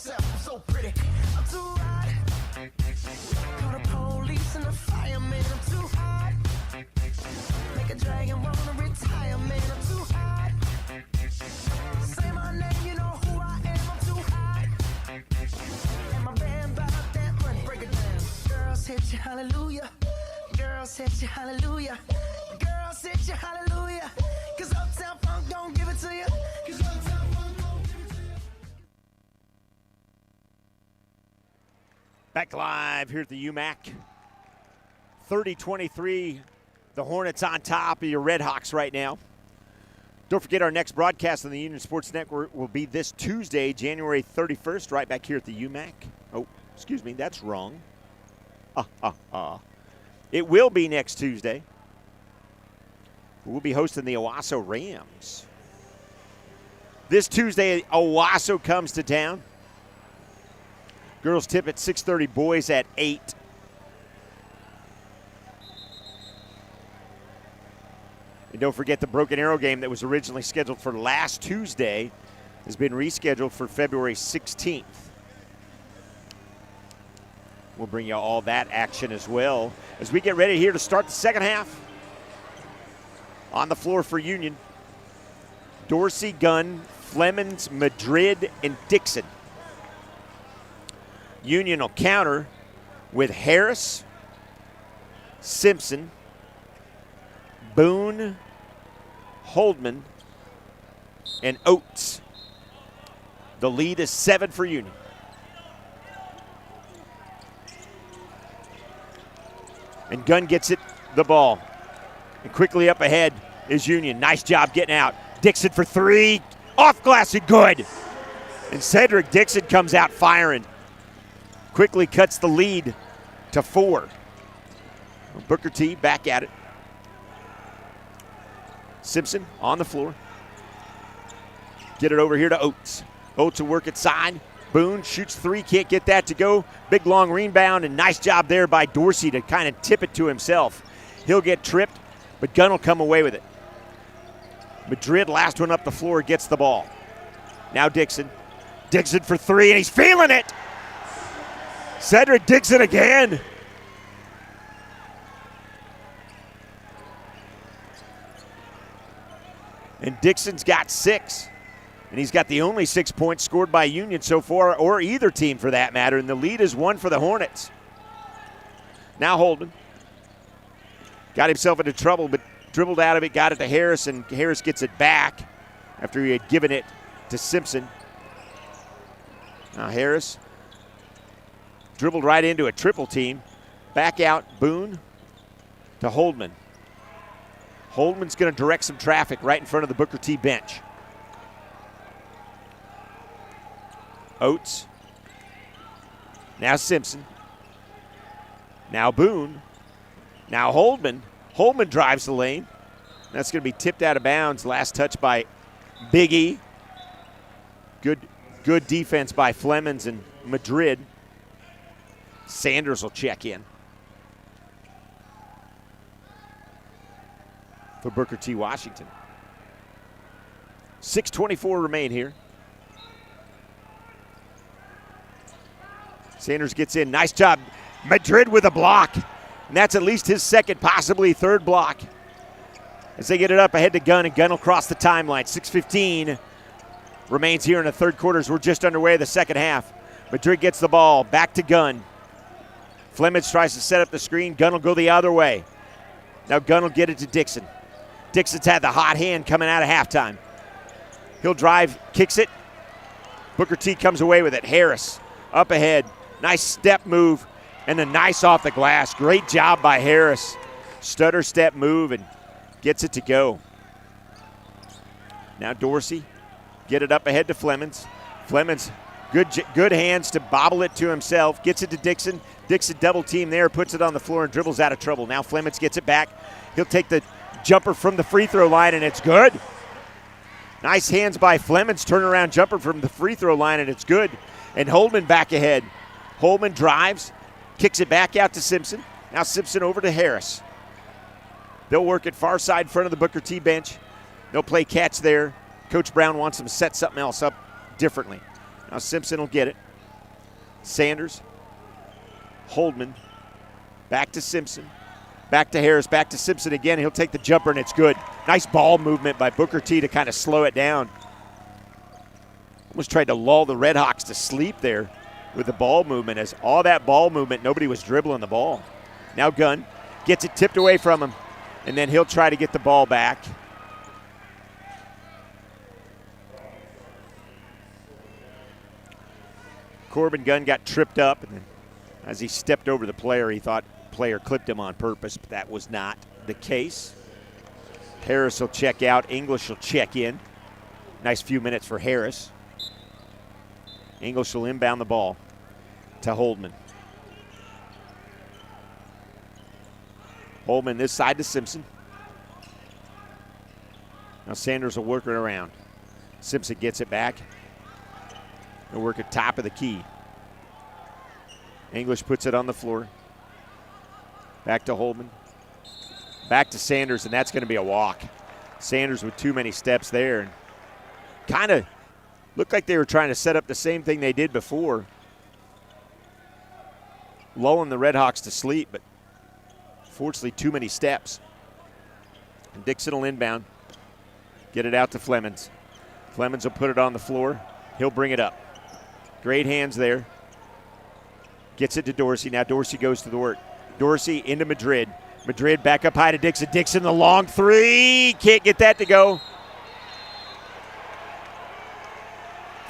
S1: myself, I'm so pretty. I'm too hot. Call the police and the fireman, I'm too hot. Make a dragon wanna retire, man, I'm too hot. Say my name, you know who I am, I'm too hot. And my band about that money, break it down. Girls hit you, hallelujah. Girls hit you, hallelujah. Girls hit you, hallelujah. Cause Uptown Funk don't give it to you. Cause Uptown Funk don't give it to you.
S6: Back live here at the UMAC. 30-23, the Hornets on top of your Red Hawks right now. Don't forget our next broadcast on the Union Sports Network will be this Tuesday, January 31st, right back here at the UMAC. Oh, excuse me, that's wrong. It will be next Tuesday. We'll be hosting the Owasso Rams. This Tuesday, Owasso comes to town. Girls tip at 6:30, boys at 8. And don't forget the Broken Arrow game that was originally scheduled for last Tuesday has been rescheduled for February 16th. We'll bring you all that action as well as we get ready here to start the second half. On the floor for Union, Dorsey, Gunn, Flemons, Madrid, and Dixon. Union will counter with Harris, Simpson, Boone, Holdman, and Oates. The lead is 7 for Union. And Gunn gets it, the ball. And quickly up ahead is Union. Nice job getting out. Dixon for 3. Off glass and good. And Cedric Dixon comes out firing. Quickly cuts the lead to 4. Booker T back at it. Simpson on the floor. Get it over here to Oates. Oates will work it side. Boone shoots 3, can't get that to go. Big long rebound, and nice job there by Dorsey to kind of tip it to himself. He'll get tripped, but Gunn will come away with it. Madrid, last one up the floor, gets the ball. Now Dixon. Dixon for 3, and he's feeling it. Cedric Dixon again. And Dixon's got 6. And he's got the only 6 points scored by Union so far, or either team for that matter. And the lead is 1 for the Hornets. Now Holden. Got himself into trouble, but dribbled out of it, got it to Harris, and Harris gets it back after he had given it to Simpson. Now Harris dribbled right into a triple team. Back out, Boone to Holdman. Holdman's going to direct some traffic right in front of the Booker T bench. Oates. Now Simpson. Now Boone. Now Holdman. Holdman drives the lane. That's going to be tipped out of bounds. Last touch by Big E. Good defense by Flemons and Madrid. Sanders will check in for Booker T. Washington. 6:24 remain here. Sanders gets in. Nice job. Madrid with a block. And that's at least his second, possibly third block. As they get it up ahead to Gunn, and Gunn will cross the timeline. 6:15 remains here in the third quarter as we're just underway the second half. Madrid gets the ball. Back to Gunn. Flemons tries to set up the screen. Gunn will go the other way. Now Gunn will get it to Dixon. Dixon's had the hot hand coming out of halftime. He'll drive, kicks it. Booker T comes away with it. Harris up ahead. Nice step move and a nice off the glass. Great job by Harris. Stutter step move and gets it to go. Now Dorsey, get it up ahead to Flemons. Flemons, good hands to bobble it to himself. Gets it to Dixon. Dixon double team there, puts it on the floor and dribbles out of trouble. Now Flemons gets it back. He'll take the jumper from the free throw line and it's good. Nice hands by Flemons. Turnaround jumper from the free throw line and it's good. And Holdman back ahead. Holdman drives, kicks it back out to Simpson. Now Simpson over to Harris. They'll work it far side front of the Booker T bench. They'll play catch there. Coach Brown wants them to set something else up differently. Now Simpson will get it. Sanders, Holdman, back to Simpson, back to Harris, back to Simpson again. He'll take the jumper, and it's good. Nice ball movement by Booker T to kind of slow it down. Almost tried to lull the Red Hawks to sleep there with the ball movement. As all that ball movement, nobody was dribbling the ball. Now Gunn gets it tipped away from him, and then he'll try to get the ball back. Corbin Gunn got tripped up, and as he stepped over the player, he thought the player clipped him on purpose, but that was not the case. Harris will check out. English will check in. Nice few minutes for Harris. English will inbound the ball to Holdman. Holdman this side to Simpson. Now Sanders will work it around. Simpson gets it back. They'll work at top of the key. English puts it on the floor. Back to Holdman. Back to Sanders, and that's going to be a walk. Sanders with too many steps there. And kind of looked like they were trying to set up the same thing they did before, lulling the Red Hawks to sleep, but fortunately too many steps. And Dixon will inbound, get it out to Flemings. Flemings will put it on the floor. He'll bring it up. Great hands there. Gets it to Dorsey. Now Dorsey goes to the work. Dorsey into Madrid. Madrid back up high to Dixon. Dixon the long three. Can't get that to go.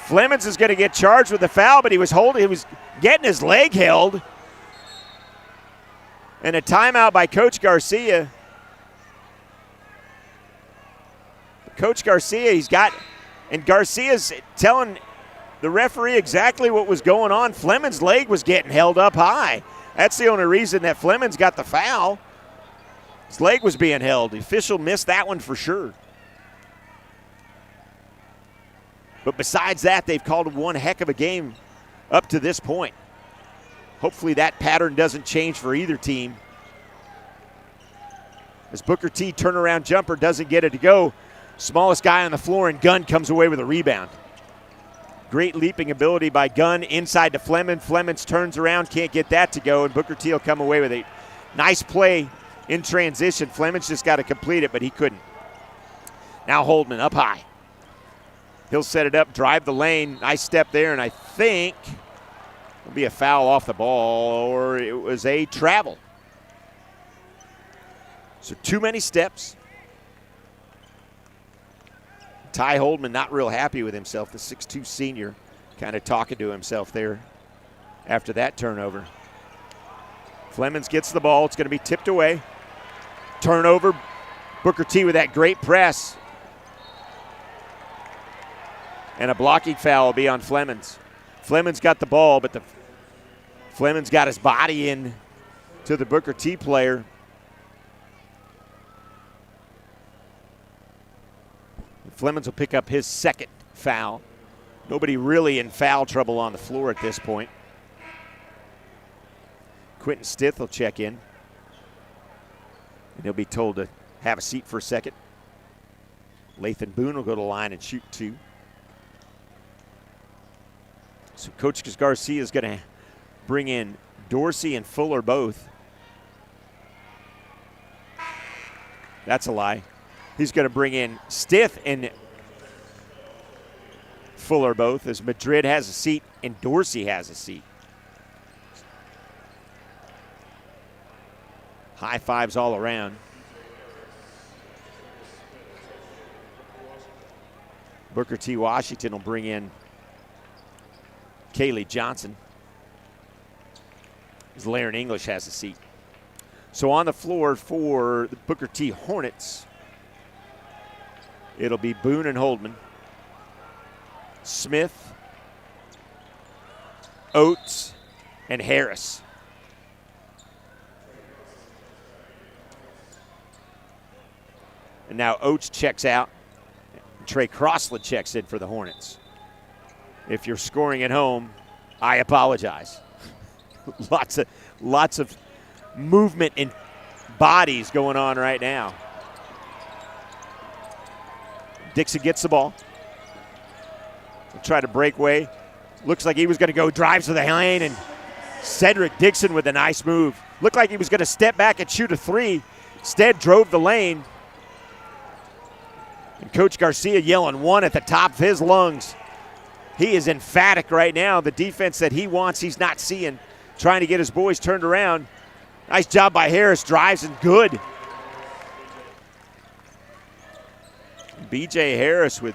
S6: Flemings is going to get charged with the foul, but he was getting his leg held. And a timeout by Coach Garcia. Coach Garcia, Garcia's telling the referee exactly what was going on. Fleming's leg was getting held up high. That's the only reason that Fleming's got the foul. His leg was being held. The official missed that one for sure. But besides that, they've called one heck of a game up to this point. Hopefully that pattern doesn't change for either team. As Booker T turnaround jumper doesn't get it to go. Smallest guy on the floor, and Gunn comes away with a rebound. Great leaping ability by Gunn inside to Fleming. Flemings turns around, can't get that to go, and Booker T will come away with a nice play in transition. Flemings just got to complete it, but he couldn't. Now Holdman up high. He'll set it up, drive the lane. Nice step there, and I think it'll be a foul off the ball, or it was a travel. So too many steps. Ty Holdman not real happy with himself, the 6'2 senior, kind of talking to himself there after that turnover. Flemings gets the ball. It's going to be tipped away. Turnover. Booker T with that great press. And a blocking foul will be on Flemings. Flemings got the ball, but Flemings got his body in to the Booker T player. Flemings will pick up his second foul. Nobody really in foul trouble on the floor at this point. Quentin Stith will check in. And he'll be told to have a seat for a second. Lathan Boone will go to the line and shoot two. So Coach Garcia is going to bring in Dorsey and Fuller both. That's a lie. He's going to bring in Stith and Fuller both, as Madrid has a seat and Dorsey has a seat. High fives all around. Booker T. Washington will bring in Kaylee Johnson, as Laren English has a seat. So on the floor for the Booker T. Hornets, it'll be Boone and Holdman, Smith, Oates, and Harris. And now Oates checks out. Trey Crossland checks in for the Hornets. If you're scoring at home, I apologize. lots of movement in bodies going on right now. Dixon gets the ball. He'll try to break away. Looks like he was going to go, drives to the lane, and Cedric Dixon with a nice move. Looked like he was going to step back and shoot a three. Instead, drove the lane. And Coach Garcia yelling one at the top of his lungs. He is emphatic right now. The defense that he wants, he's not seeing. Trying to get his boys turned around. Nice job by Harris, drives and good. B.J. Harris with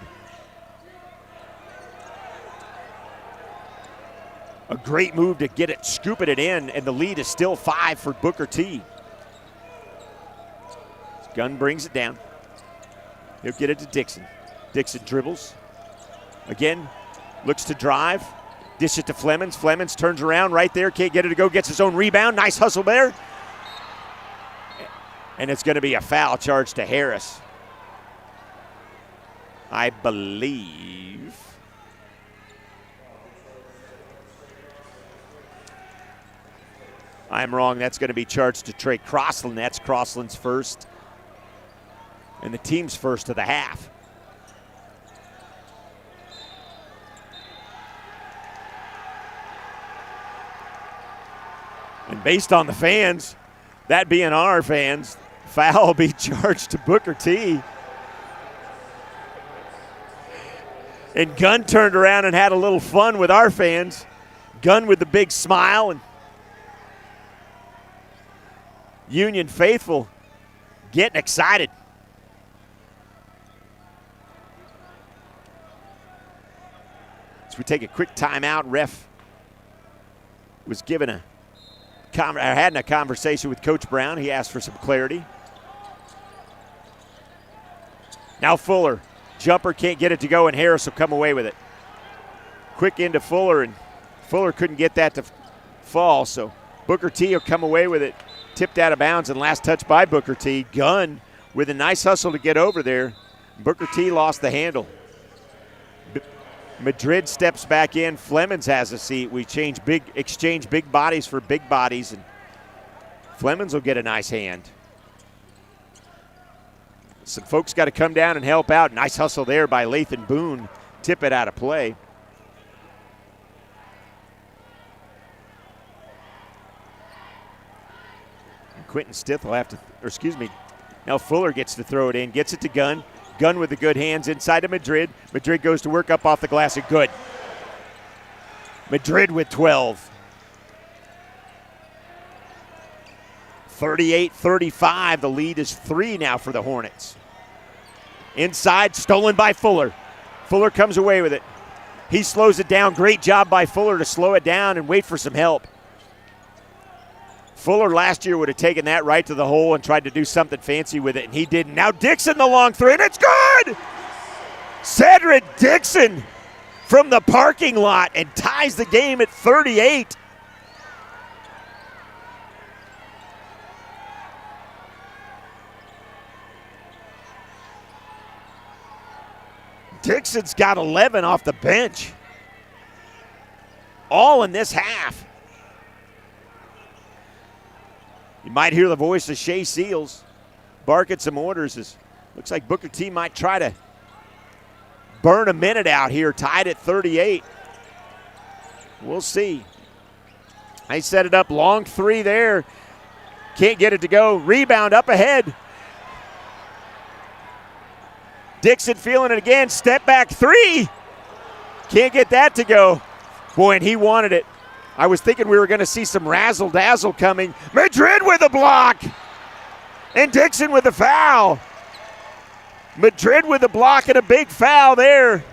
S6: a great move to get it, scooping it in, and the lead is still 5 for Booker T. Gunn brings it down. He'll get it to Dixon. Dixon dribbles. Again, looks to drive. Dish it to Flemings. Flemings turns around right there. Can't get it to go. Gets his own rebound. Nice hustle there. And it's going to be a foul charge to Harris. I believe. I'm wrong. That's going to be charged to Trey Crossland. That's Crossland's first. And the team's first of the half. And based on the fans, that being our fans, foul will be charged to Booker T. And Gunn turned around and had a little fun with our fans. Gunn with the big smile, and Union faithful getting excited. As we take a quick timeout, ref was given had a conversation with Coach Brown. He asked for some clarity. Now Fuller, jumper, can't get it to go, and Harris will come away with it. Quick into Fuller, and Fuller couldn't get that to fall, so Booker T will come away with it. Tipped out of bounds, and last touch by Booker T. Gunn with a nice hustle to get over there. Booker T lost the handle. Madrid steps back in. Flemings has a seat. We exchange big bodies for big bodies, and Flemings will get a nice hand. Some folks got to come down and help out. Nice hustle there by Lathan Boone. Tip it out of play. Quentin Stith will have to, now Fuller gets to throw it in, gets it to Gunn. Gunn with the good hands inside of Madrid. Madrid goes to work up off the glass and good. Madrid with 12. 38-35, the lead is 3 now for the Hornets. Inside, stolen by Fuller. Fuller comes away with it. He slows it down. Great job by Fuller to slow it down and wait for some help. Fuller last year would have taken that right to the hole and tried to do something fancy with it, and he didn't. Now Dixon the long three, and it's good! Cedric Dixon from the parking lot and ties the game at 38. Dixon's got 11 off the bench. All in this half. You might hear the voice of Shea Seals barking some orders. Looks like Booker T might try to burn a minute out here, tied at 38. We'll see. They set it up, long three there. Can't get it to go. Rebound up ahead. Dixon feeling it again. Step back three. Can't get that to go. Boy, and he wanted it. I was thinking we were going to see some razzle-dazzle coming. Madrid with a block. And Dixon with a foul. Madrid with a block and a big foul there.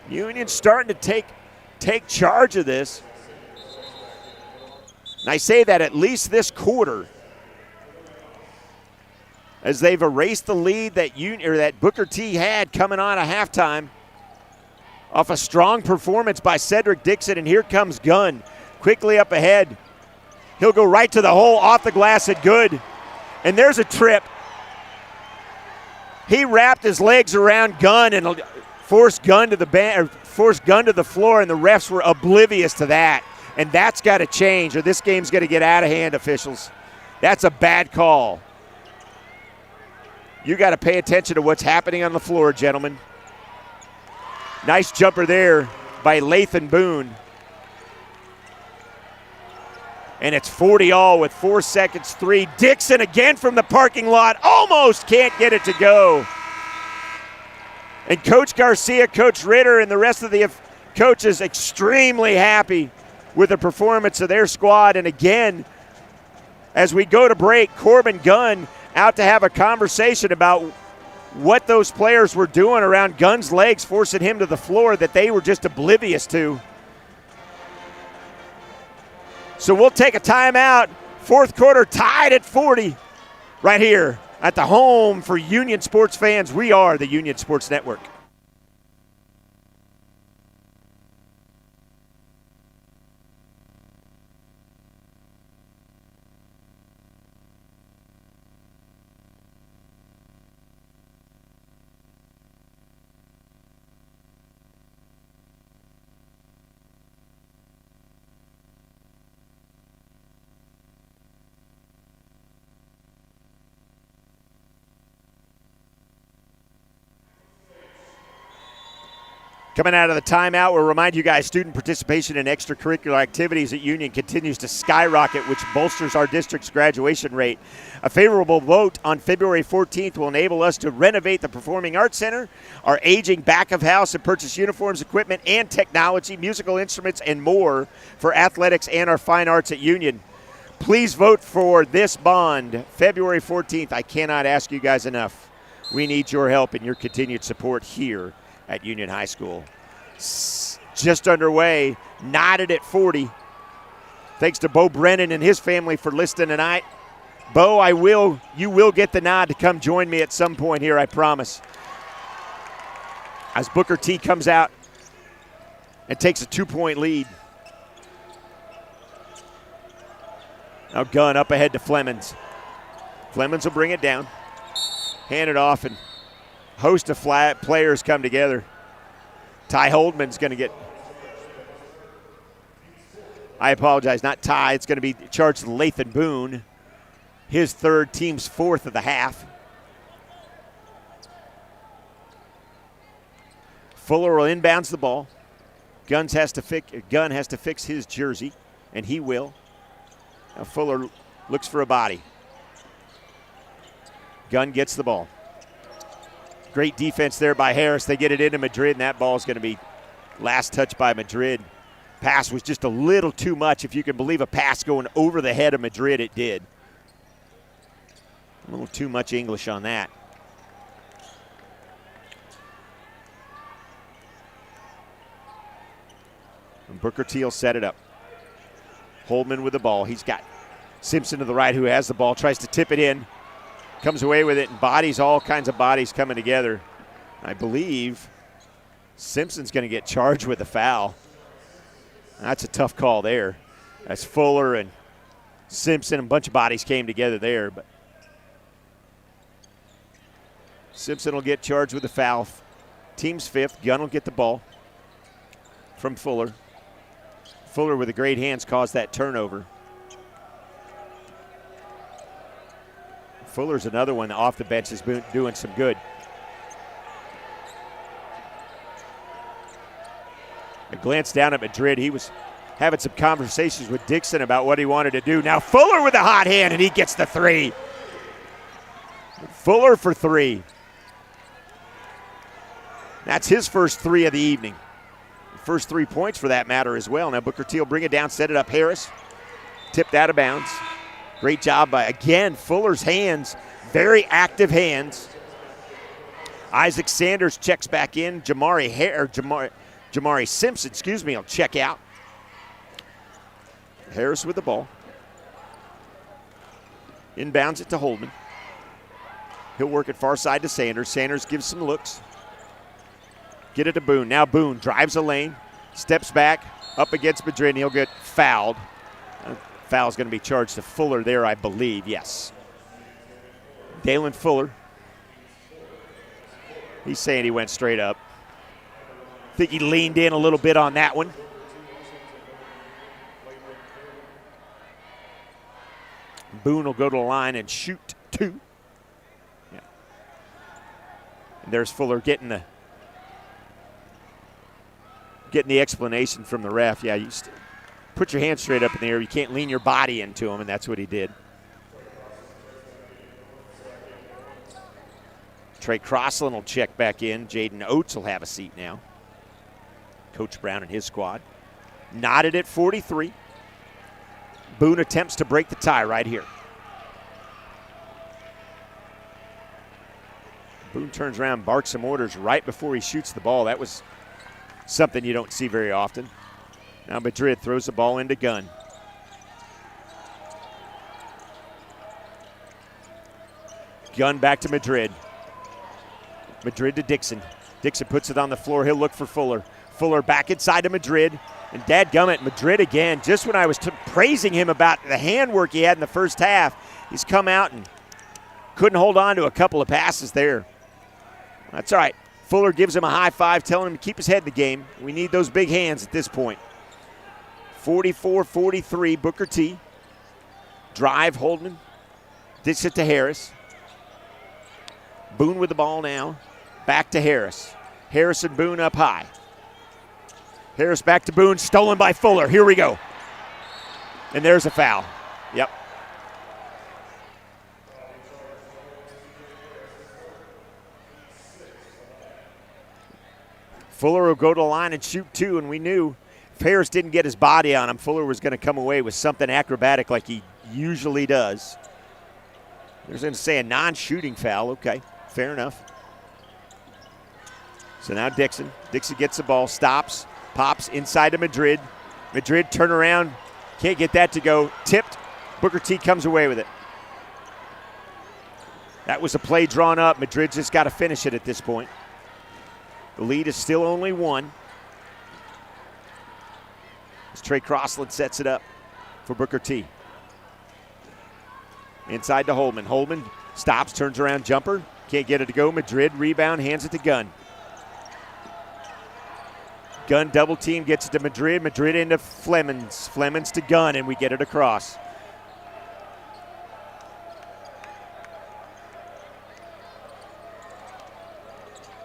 S6: Union starting to take charge of this. And I say that at least this quarter, as they've erased the lead that Booker T had coming on at halftime off a strong performance by Cedric Dixon, and here comes Gunn quickly up ahead. He'll go right to the hole, off the glass and good. And there's a trip. He wrapped his legs around Gunn and forced Gunn to the floor, and the refs were oblivious to that. And that's got to change, or this game's going to get out of hand, officials. That's a bad call. You got to pay attention to what's happening on the floor, gentlemen. Nice jumper there by Lathan Boone. And it's 40-all with 4 seconds, 3. Dixon again from the parking lot. Almost can't get it to go. And Coach Garcia, Coach Ritter, and the rest of the coaches extremely happy with the performance of their squad. And again, as we go to break, Corbin Gunn out to have a conversation about what those players were doing around Gunn's legs, forcing him to the floor that they were just oblivious to. So we'll take a timeout. Fourth quarter tied at 40 right here at the home for Union sports fans. We are the Union Sports Network. Coming out of the timeout, we'll remind you guys student participation in extracurricular activities at Union continues to skyrocket, which bolsters our district's graduation rate. A favorable vote on February 14th will enable us to renovate the Performing Arts Center, our aging back of house, and purchase uniforms, equipment, and technology, musical instruments, and more for athletics and our fine arts at Union. Please vote for this bond February 14th. I cannot ask you guys enough. We need your help and your continued support here at Union High School. Just underway, knotted at 40. Thanks to Bo Brennan and his family for listening tonight. Bo, you will get the nod to come join me at some point here, I promise. As Booker T comes out and takes a 2-point lead. Now Gunn up ahead to Flemings. Flemings will bring it down, hand it off, and host of flat players come together. Ty Holdman's going to get, I apologize, not Ty. It's going to be charged to Lathan Boone. His third, team's fourth of the half. Fuller will inbounds the ball. Gunn has to fix his jersey, and he will. Now Fuller looks for a body. Gunn gets the ball. Great defense there by Harris. They get it into Madrid, and that ball is going to be last touch by Madrid. Pass was just a little too much. If you can believe a pass going over the head of Madrid, it did. A little too much English on that. And Booker T will set it up. Holdman with the ball. He's got Simpson to the right who has the ball, tries to tip it in. Comes away with it, and bodies, all kinds of bodies coming together. I believe Simpson's going to get charged with a foul. That's a tough call there. That's Fuller and Simpson, and a bunch of bodies came together there. But Simpson will get charged with a foul. Team's fifth. Gunn will get the ball from Fuller. Fuller with the great hands caused that turnover. Fuller's another one off the bench has been doing some good. A glance down at Madrid. He was having some conversations with Dixon about what he wanted to do. Now Fuller with a hot hand, and he gets the three. Fuller for three. That's his first three of the evening. First 3 points for that matter as well. Now Booker T will bring it down, set it up. Harris tipped out of bounds. Great job by, again, Fuller's hands, very active hands. Isaac Sanders checks back in. Jamari Simpson, will check out. Harris with the ball. Inbounds it to Holdman. He'll work it far side to Sanders. Sanders gives some looks. Get it to Boone. Now Boone drives a lane, steps back, up against Madrid, and he'll get fouled. Foul's going to be charged to Fuller there, I believe. Yes. Dalen Fuller. He's saying he went straight up. I think he leaned in a little bit on that one. Boone will go to the line and shoot two. Yeah. And there's Fuller getting the getting the explanation from the ref. Yeah, you put your hands straight up in the air. You can't lean your body into them, and that's what he did. Trey Crossland will check back in. Jaden Oates will have a seat now. Coach Brown and his squad. Knotted at 43. Boone attempts to break the tie right here. Boone turns around, barks some orders right before he shoots the ball. That was something you don't see very often. Now Madrid throws the ball into Gunn. Gunn back to Madrid. Madrid to Dixon. Dixon puts it on the floor. He'll look for Fuller. Fuller back inside to Madrid. And dadgummit, Madrid again. Just when I was praising him about the handwork he had in the first half, he's come out and couldn't hold on to a couple of passes there. That's all right. Fuller gives him a high five, telling him to keep his head in the game. We need those big hands at this point. 44-43, Booker T. Drive, Holdman. Dish it to Harris. Boone with the ball now. Back to Harris. Harris and Boone up high. Harris back to Boone, stolen by Fuller. Here we go. And there's a foul. Yep. Fuller will go to the line and shoot two, and we knew if Harris didn't get his body on him, Fuller was going to come away with something acrobatic like he usually does. They're going to say a non-shooting foul. Okay, fair enough. So now Dixon. Dixon gets the ball, stops, pops inside to Madrid. Madrid turn around, can't get that to go. Tipped. Booker T comes away with it. That was a play drawn up. Madrid just got to finish it at this point. The lead is still only one. As Trey Crossland sets it up for Booker T. Inside to Holman. Holman stops, turns around, jumper. Can't get it to go. Madrid rebound, hands it to Gunn. Gunn double team, gets it to Madrid. Madrid into Flemings. Flemings to Gunn, and we get it across.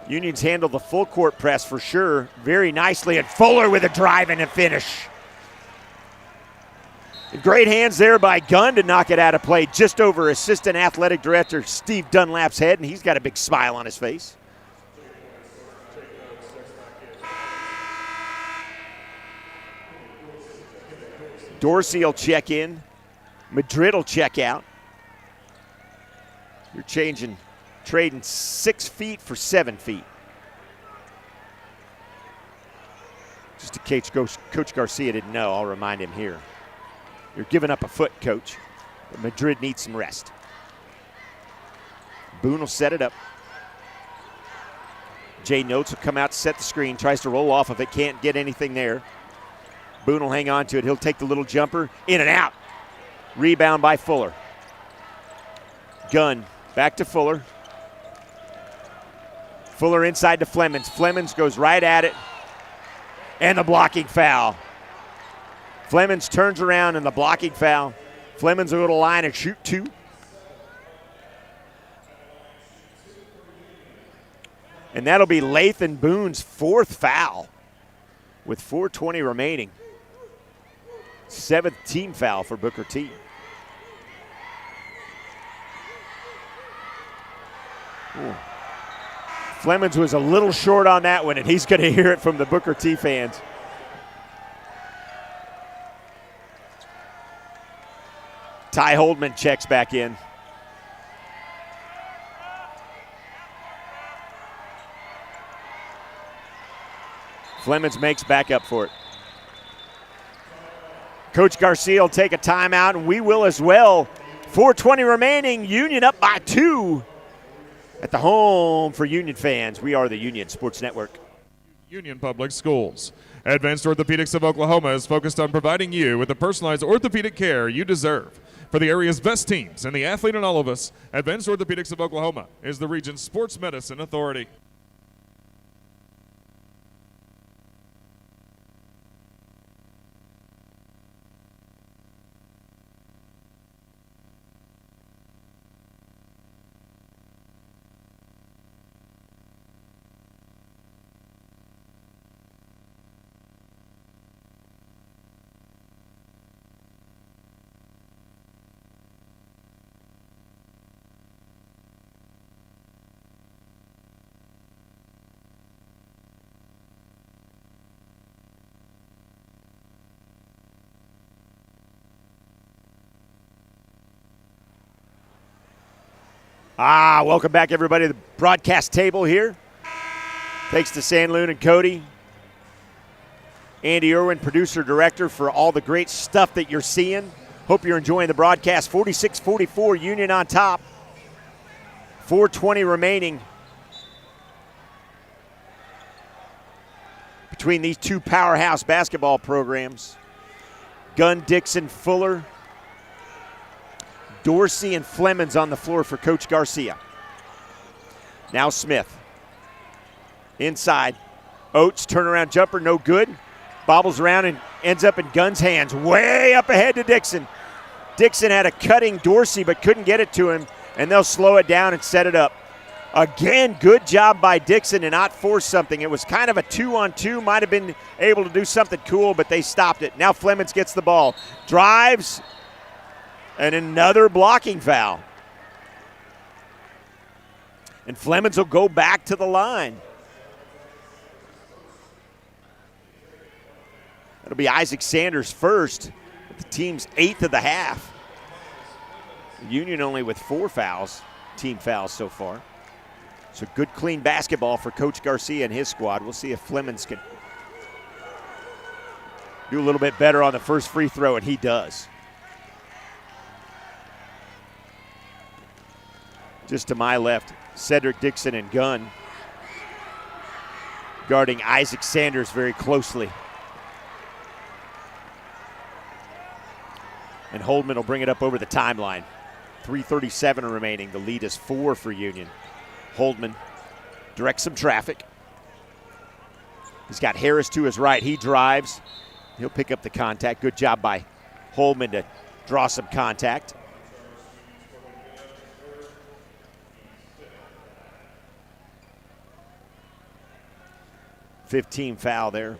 S6: Union's handled the full court press for sure very nicely, and Fuller with a drive and a finish. Great hands there by Gunn to knock it out of play just over Assistant Athletic Director Steve Dunlap's head, and he's got a big smile on his face. Dorsey will check in. Madrid will check out. You're trading 6 feet for 7 feet. Just in case Coach Garcia didn't know, I'll remind him here. You're giving up a foot, Coach. But Madrid needs some rest. Boone will set it up. Jay Notes will come out to set the screen, tries to roll off of it, can't get anything there. Boone will hang on to it. He'll take the little jumper, in and out. Rebound by Fuller. Gunn back to Fuller. Fuller inside to Flemings. Flemings goes right at it. And the blocking foul. Flemings turns around and the blocking foul. Flemings will go to the line and shoot two. And that'll be Lathan Boone's fourth foul with 4:20 remaining. 7th team foul for Booker T. Ooh. Flemings was a little short on that one, and he's going to hear it from the Booker T fans. Ty Holdman checks back in. Flemings makes back up for it. Coach Garcia will take a timeout, and we will as well. 4:20 remaining, Union up by 2 at the home for Union fans. We are the Union Sports Network.
S5: Union Public Schools. Advanced Orthopedics of Oklahoma is focused on providing you with the personalized orthopedic care you deserve. For the area's best teams and the athlete in all of us, Advanced Orthopedics of Oklahoma is the region's sports medicine authority.
S6: Welcome back, everybody, to the broadcast table here. Thanks to Sandloon and Cody. Andy Irwin, producer-director, for all the great stuff that you're seeing. Hope you're enjoying the broadcast. 46-44, Union on top. 4:20 remaining between these two powerhouse basketball programs. Gunn, Dixon, Fuller, Dorsey, and Flemons on the floor for Coach Garcia. Now Smith. Inside. Oates, turnaround jumper, no good. Bobbles around and ends up in Gunn's hands. Way up ahead to Dixon. Dixon had a cutting Dorsey but couldn't get it to him, and they'll slow it down and set it up. Again, good job by Dixon to not force something. It was kind of a 2-on-2, might have been able to do something cool, but they stopped it. Now Flemons gets the ball. Drives, and another blocking foul. And Flemons will go back to the line. It'll be Isaac Sanders first, at the team's 8th of the half. Union only with 4 fouls, team fouls so far. So good, clean basketball for Coach Garcia and his squad. We'll see if Flemons can do a little bit better on the first free throw, and he does. Just to my left, Cedric Dixon and Gunn guarding Isaac Sanders very closely. And Holdman will bring it up over the timeline. 3:37 remaining. The lead is 4 for Union. Holdman directs some traffic. He's got Harris to his right. He drives. He'll pick up the contact. Good job by Holdman to draw some contact. $15 foul there.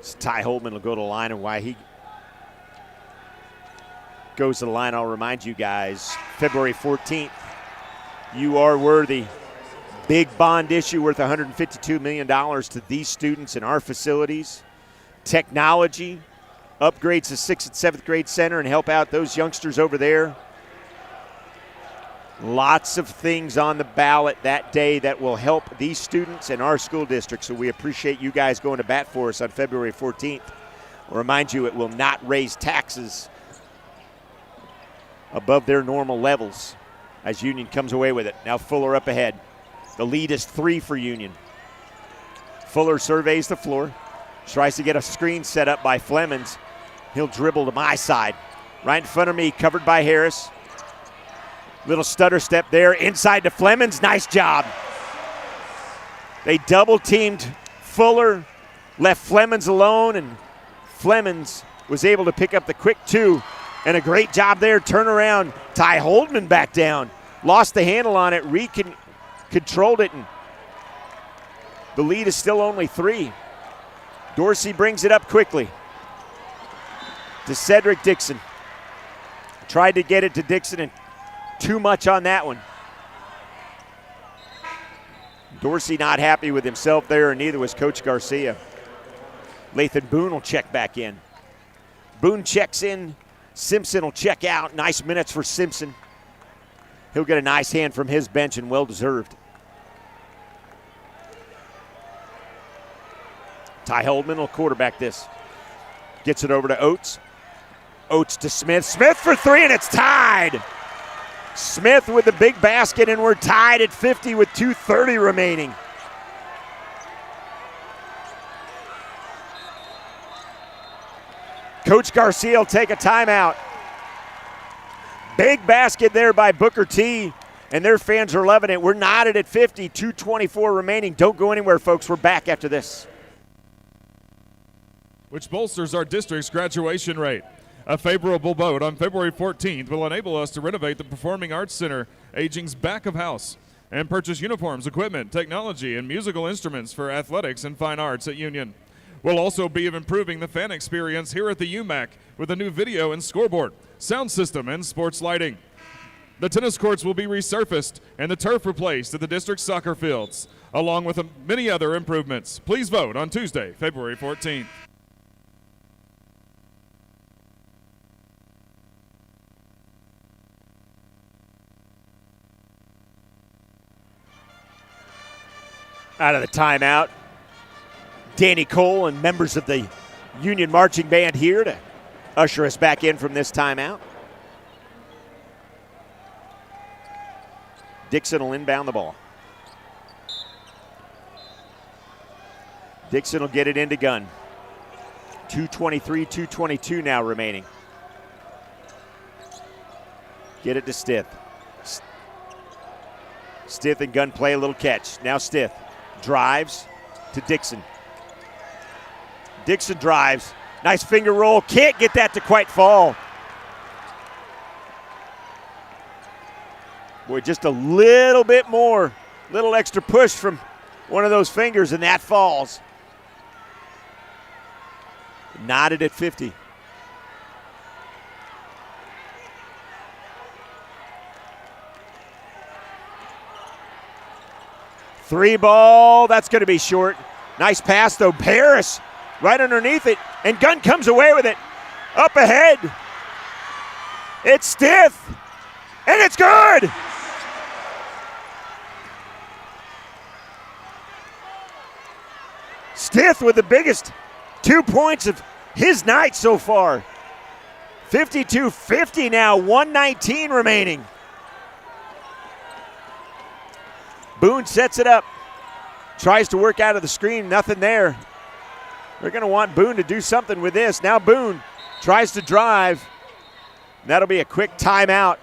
S6: So Ty Holdman will go to the line, and why he goes to the line, I'll remind you guys, February 14th, You Are Worthy. Big bond issue worth $152 million to these students in our facilities. Technology, upgrades to 6th and 7th grade center and help out those youngsters over there. Lots of things on the ballot that day that will help these students in our school district, so we appreciate you guys going to bat for us on February 14th. I'll remind you, it will not raise taxes above their normal levels as Union comes away with it. Now Fuller up ahead. The lead is 3 for Union. Fuller surveys the floor, tries to get a screen set up by Flemons. He'll dribble to my side. Right in front of me, covered by Harris. Little stutter step there, inside to Flemons. Nice job. They double-teamed Fuller, left Flemons alone, and Flemons was able to pick up the quick 2. And a great job there, turnaround. Ty Holdman back down. Lost the handle on it, controlled it, and the lead is still only 3. Dorsey brings it up quickly to Cedric Dixon. Tried to get it to Dixon, and too much on that one. Dorsey not happy with himself there, and neither was Coach Garcia. Lathan Boone will check back in. Boone checks in. Simpson will check out. Nice minutes for Simpson. He'll get a nice hand from his bench, and well-deserved. Ty Holdman will quarterback this. Gets it over to Oates. Oates to Smith. Smith for 3, and it's tied. Smith with the big basket, and we're tied at 50 with 2:30 remaining. Coach Garcia will take a timeout. Big basket there by Booker T, and their fans are loving it. We're knotted at 50, 2:24 remaining. Don't go anywhere, folks. We're back after this.
S5: Which bolsters our district's graduation rate. A favorable vote on February 14th will enable us to renovate the Performing Arts Center, Aging's back of house, and purchase uniforms, equipment, technology, and musical instruments for athletics and fine arts at Union. We'll also be improving the fan experience here at the UMAC with a new video and scoreboard, sound system, and sports lighting. The tennis courts will be resurfaced and the turf replaced at the district soccer fields, along with many other improvements. Please vote on Tuesday, February 14th.
S6: Out of the timeout, Danny Cole and members of the Union Marching Band here to usher us back in from this timeout. Dixon will inbound the ball. Dixon will get it into Gunn. 2:23, 2:22 now remaining. Get it to Stith. Stith and Gunn play a little catch. Now Stith drives to Dixon. Dixon drives. Nice finger roll. Can't get that to quite fall. Boy, just a little bit more. Little extra push from one of those fingers, and that falls. Knotted at 50. Three ball, that's going to be short. Nice pass, though. Harris right underneath it, and Gunn comes away with it. Up ahead. It's Stith, and it's good. Stith with the biggest 2 points of his night so far. 52-50 now, 1:19 remaining. Boone sets it up. Tries to work out of the screen, nothing there. They're going to want Boone to do something with this. Now Boone tries to drive. That'll be a quick timeout.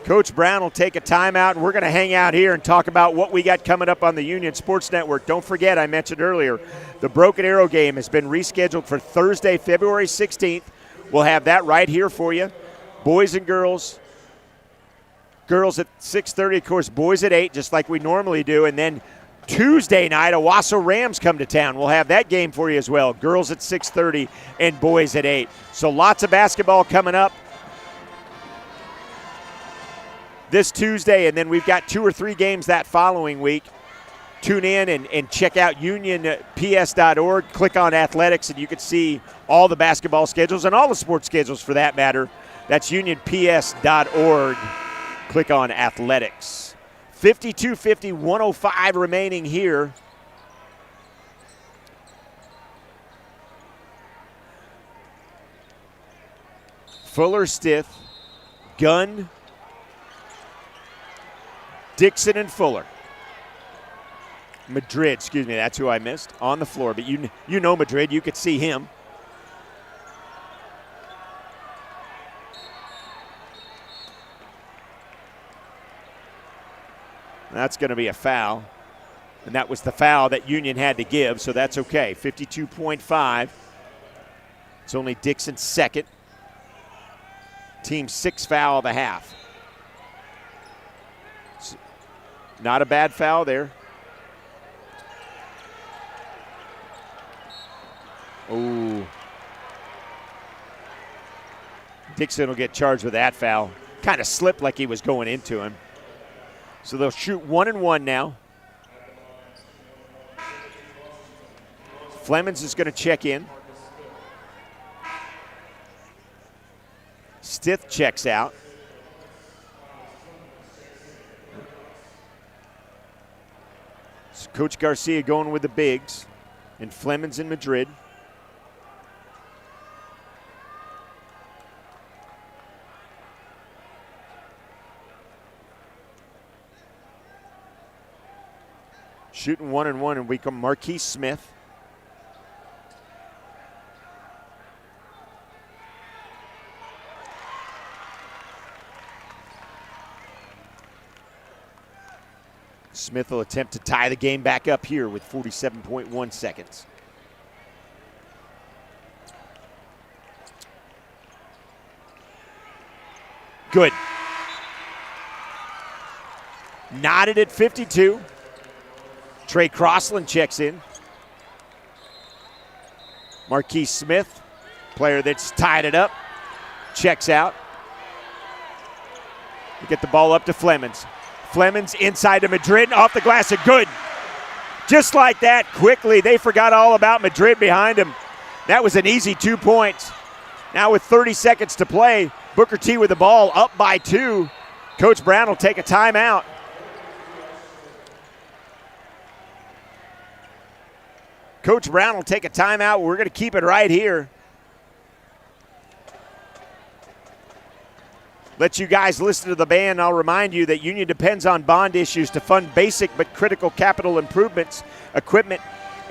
S6: Coach Brown will take a timeout, and we're going to hang out here and talk about what we got coming up on the Union Sports Network. Don't forget, I mentioned earlier, the Broken Arrow game has been rescheduled for Thursday, February 16th. We'll have that right here for you. Boys and girls. Girls at 6:30, of course, boys at 8, just like we normally do. And then Tuesday night, Owasso Rams come to town. We'll have that game for you as well. Girls at 6:30 and boys at 8. So lots of basketball coming up this Tuesday, and then we've got 2 or 3 games that following week. Tune in and check out unionps.org. Click on athletics, and you can see all the basketball schedules and all the sports schedules for that matter. That's unionps.org. Click on athletics. 52-50, 105 remaining here. Fuller, Stith, Gunn, Dixon, and Fuller. Madrid, excuse me, that's who I missed, on the floor. But you know Madrid, you could see him. That's going to be a foul. And that was the foul that Union had to give, so that's okay. 52.5. It's only Dixon's second. Team 6th foul of the half. Not a bad foul there. Ooh. Dixon will get charged with that foul. Kind of slipped like he was going into him. So they'll shoot 1 and 1 now. Flemings is going to check in. Stith checks out. So Coach Garcia going with the bigs, and Flemings in Madrid. Shooting 1 and 1, and we come Marquise Smith. Smith will attempt to tie the game back up here with 47.1 seconds. Good. Knotted at 52. Trey Crossland checks in. Marquise Smith, player that's tied it up, checks out. We get the ball up to Flemings. Flemings inside to Madrid, off the glass, and good. Just like that, quickly, they forgot all about Madrid behind him. That was an easy 2 points. Now with 30 seconds to play, Booker T with the ball, up by 2. Coach Brown will take a timeout. Coach Brown will take a timeout. We're going to keep it right here. Let you guys listen to the band. I'll remind you that Union depends on bond issues to fund basic but critical capital improvements, equipment,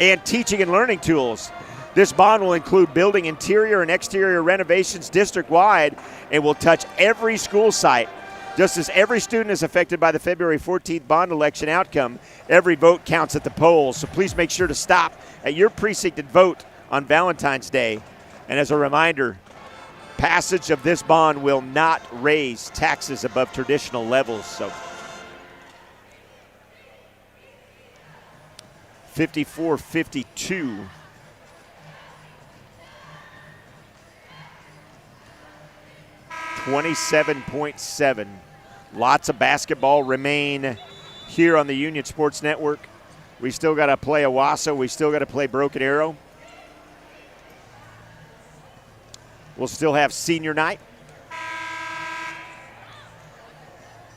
S6: and teaching and learning tools. This bond will include building interior and exterior renovations district-wide and will touch every school site. Just as every student is affected by the February 14th bond election outcome, every vote counts at the polls. So please make sure to stop at your precinct and vote on Valentine's Day. And as a reminder, passage of this bond will not raise taxes above traditional levels. So 54-52. $27.7. Lots of basketball remain here on the Union Sports Network. We still got to play Owasso. We still got to play Broken Arrow. We'll still have senior night,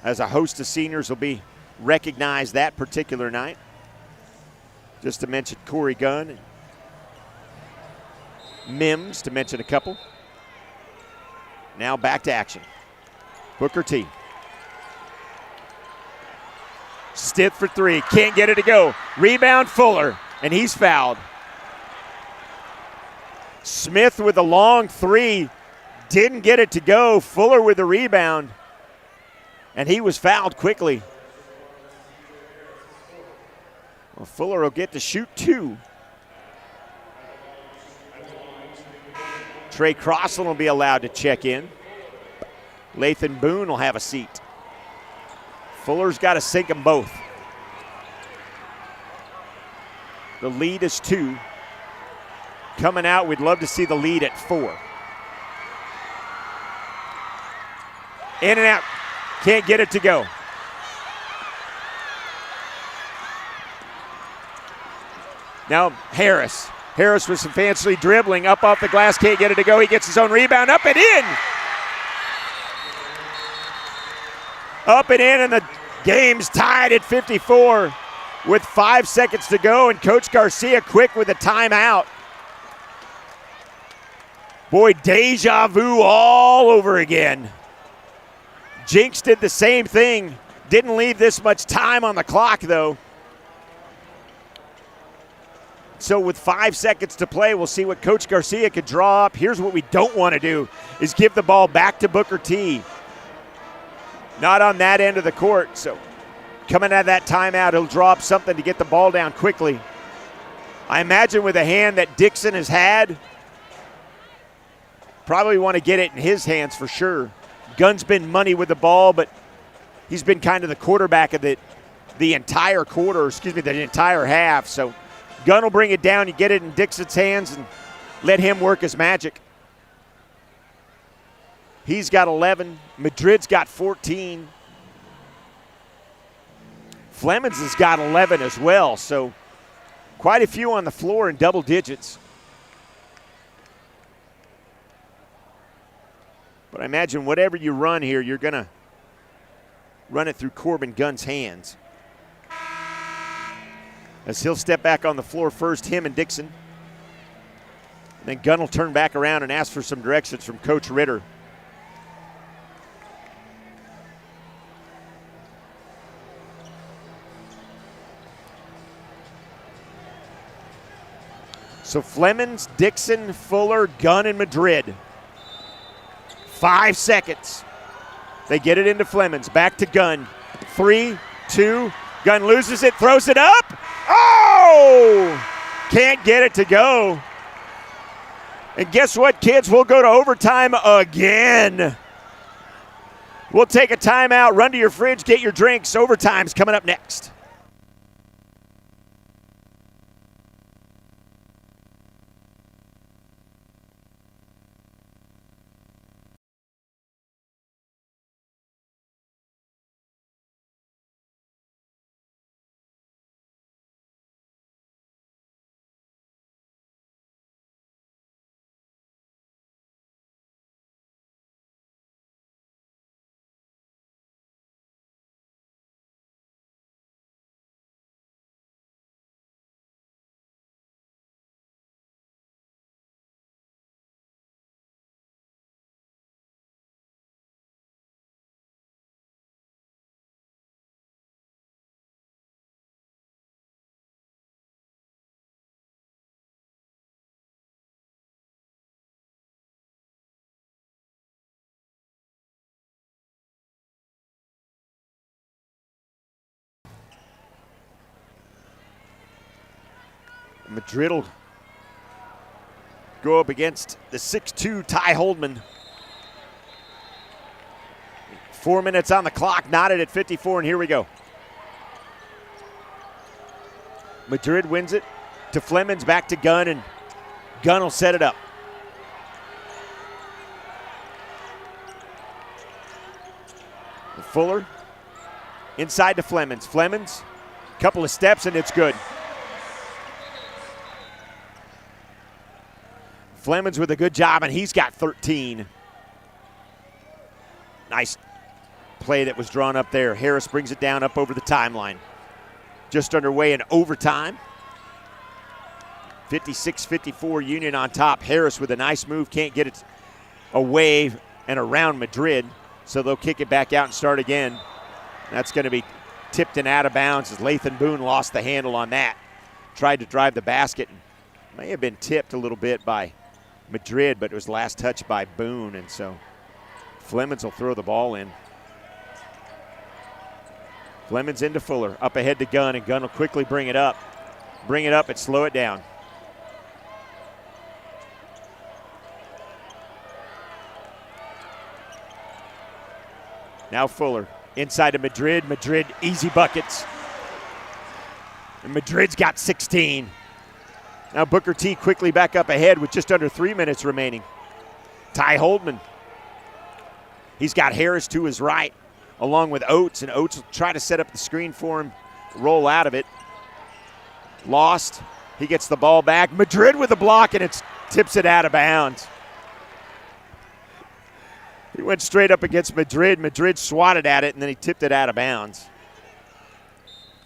S6: as a host of seniors will be recognized that particular night. Just to mention Corey Gunn and Mims, to mention a couple. Now back to action. Booker T. Stiff for three. Can't get it to go. Rebound Fuller, and he's fouled. Smith with a long three. Didn't get it to go. Fuller with the rebound, and he was fouled quickly. Well, Fuller will get to shoot two. Trey Crossland will be allowed to check in. Lathan Boone will have a seat. Fuller's got to sink them both. The lead is 2. Coming out, we'd love to see the lead at 4. In and out. Can't get it to go. Now Harris. Harris with some fancy dribbling up off the glass, can't get it to go. He gets his own rebound, up and in. Up and in, and the game's tied at 54 with 5 seconds to go, and Coach Garcia quick with a timeout. Boy, deja vu all over again. Jinx did the same thing. Didn't leave this much time on the clock, though. So with 5 seconds to play, we'll see what Coach Garcia could draw up. Here's what we don't want to do, is give the ball back to Booker T. Not on that end of the court. So coming out of that timeout, he'll draw up something to get the ball down quickly. I imagine with a hand that Dixon has had, probably want to get it in his hands for sure. Gunn's been money with the ball, but he's been kind of the quarterback of the entire quarter, the entire half. So Gunn will bring it down. You get it in Dixon's hands and let him work his magic. He's got 11. Madrid's got 14. Flemings has got 11 as well. So quite a few on the floor in double digits. But I imagine whatever you run here, you're going to run it through Corbin Gunn's hands. As he'll step back on the floor first, him and Dixon. And then Gunn will turn back around and ask for some directions from Coach Ritter. So Flemings, Dixon, Fuller, Gunn, and Madrid. 5 seconds. They get it into Flemings. Back to Gunn. 3, 2. Gunn loses it, throws it up. Oh! Can't get it to go. And guess what, kids? We'll go to overtime again. We'll take a timeout, run to your fridge, get your drinks. Overtime's coming up next. Madrid will go up against the 6'2" Ty Holdman. 4 minutes on the clock, knotted at 54, and here we go. Madrid wins it to Flemings, back to Gunn, and Gunn will set it up. Fuller inside to Flemings. Flemings, couple of steps, and it's good. Flemings with a good job, and he's got 13. Nice play that was drawn up there. Harris brings it down up over the timeline. Just underway in overtime. 56-54 Union on top. Harris with a nice move, can't get it away and around Madrid, so they'll kick it back out and start again. That's going to be tipped and out of bounds as Lathan Boone lost the handle on that. Tried to drive the basket. May have been tipped a little bit by Madrid, but it was last touched by Boone, and so Flemings will throw the ball in. Flemings into Fuller, up ahead to Gunn, and Gunn will quickly bring it up. Bring it up and slow it down. Now Fuller, inside to Madrid. Madrid, easy buckets. And Madrid's got 16. Now Booker T quickly back up ahead with just under 3 minutes remaining. Ty Holdman. He's got Harris to his right, along with Oates, and Oates will try to set up the screen for him, roll out of it. Lost. He gets the ball back. Madrid with the block, and it tips it out of bounds. He went straight up against Madrid. Madrid swatted at it, and then he tipped it out of bounds.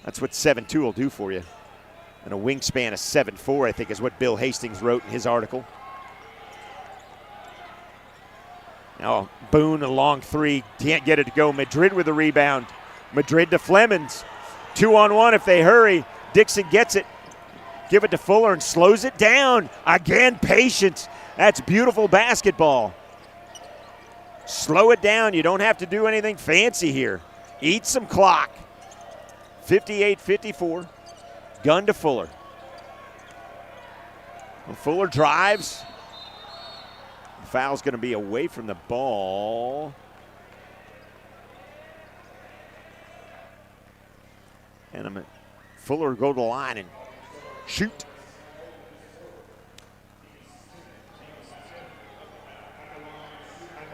S6: That's what 7'2" will do for you. And a wingspan of 7'4", I think, is what Bill Hastings wrote in his article. Now Boone, a long three, can't get it to go. Madrid with the rebound. Madrid to Flemings. 2-on-1 if they hurry. Dixon gets it. Give it to Fuller and slows it down. Again, patience. That's beautiful basketball. Slow it down. You don't have to do anything fancy here. Eat some clock. 58-54. Gunn to Fuller. When Fuller drives, the foul's going to be away from the ball. And Fuller go to the line and shoot.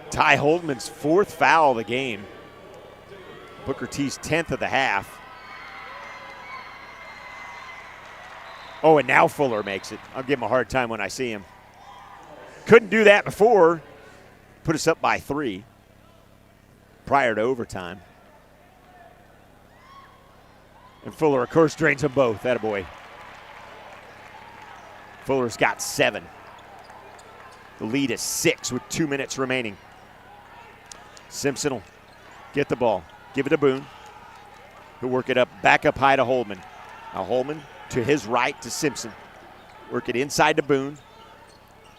S6: Ty Holdman's 4th foul of the game. Booker T's 10th of the half. Oh, and now Fuller makes it. I'll give him a hard time when I see him. Couldn't do that before. Put us up by 3 prior to overtime. And Fuller, of course, drains them both. Attaboy. Fuller's got 7. The lead is 6 with 2 minutes remaining. Simpson will get the ball. Give it to Boone. He'll work it up, back up high to Holman. Now Holman to his right to Simpson. Work it inside to Boone.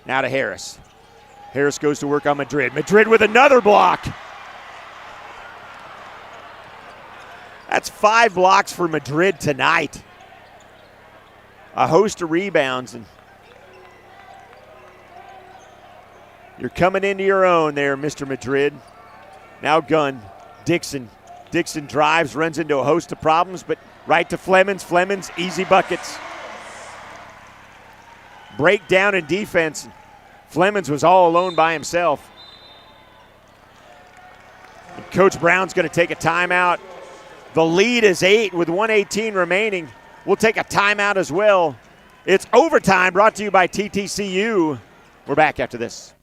S6: Now to Harris. Harris goes to work on Madrid. Madrid with another block. That's 5 blocks for Madrid tonight. A host of rebounds. And you're coming into your own there, Mr. Madrid. Now Gunn. Dixon. Dixon drives, runs into a host of problems, but right to Flemings. Flemings, easy buckets. Breakdown in defense. Flemings was all alone by himself. And Coach Brown's going to take a timeout. The lead is 8 with 1:18 remaining. We'll take a timeout as well. It's overtime, brought to you by TTCU. We're back after this.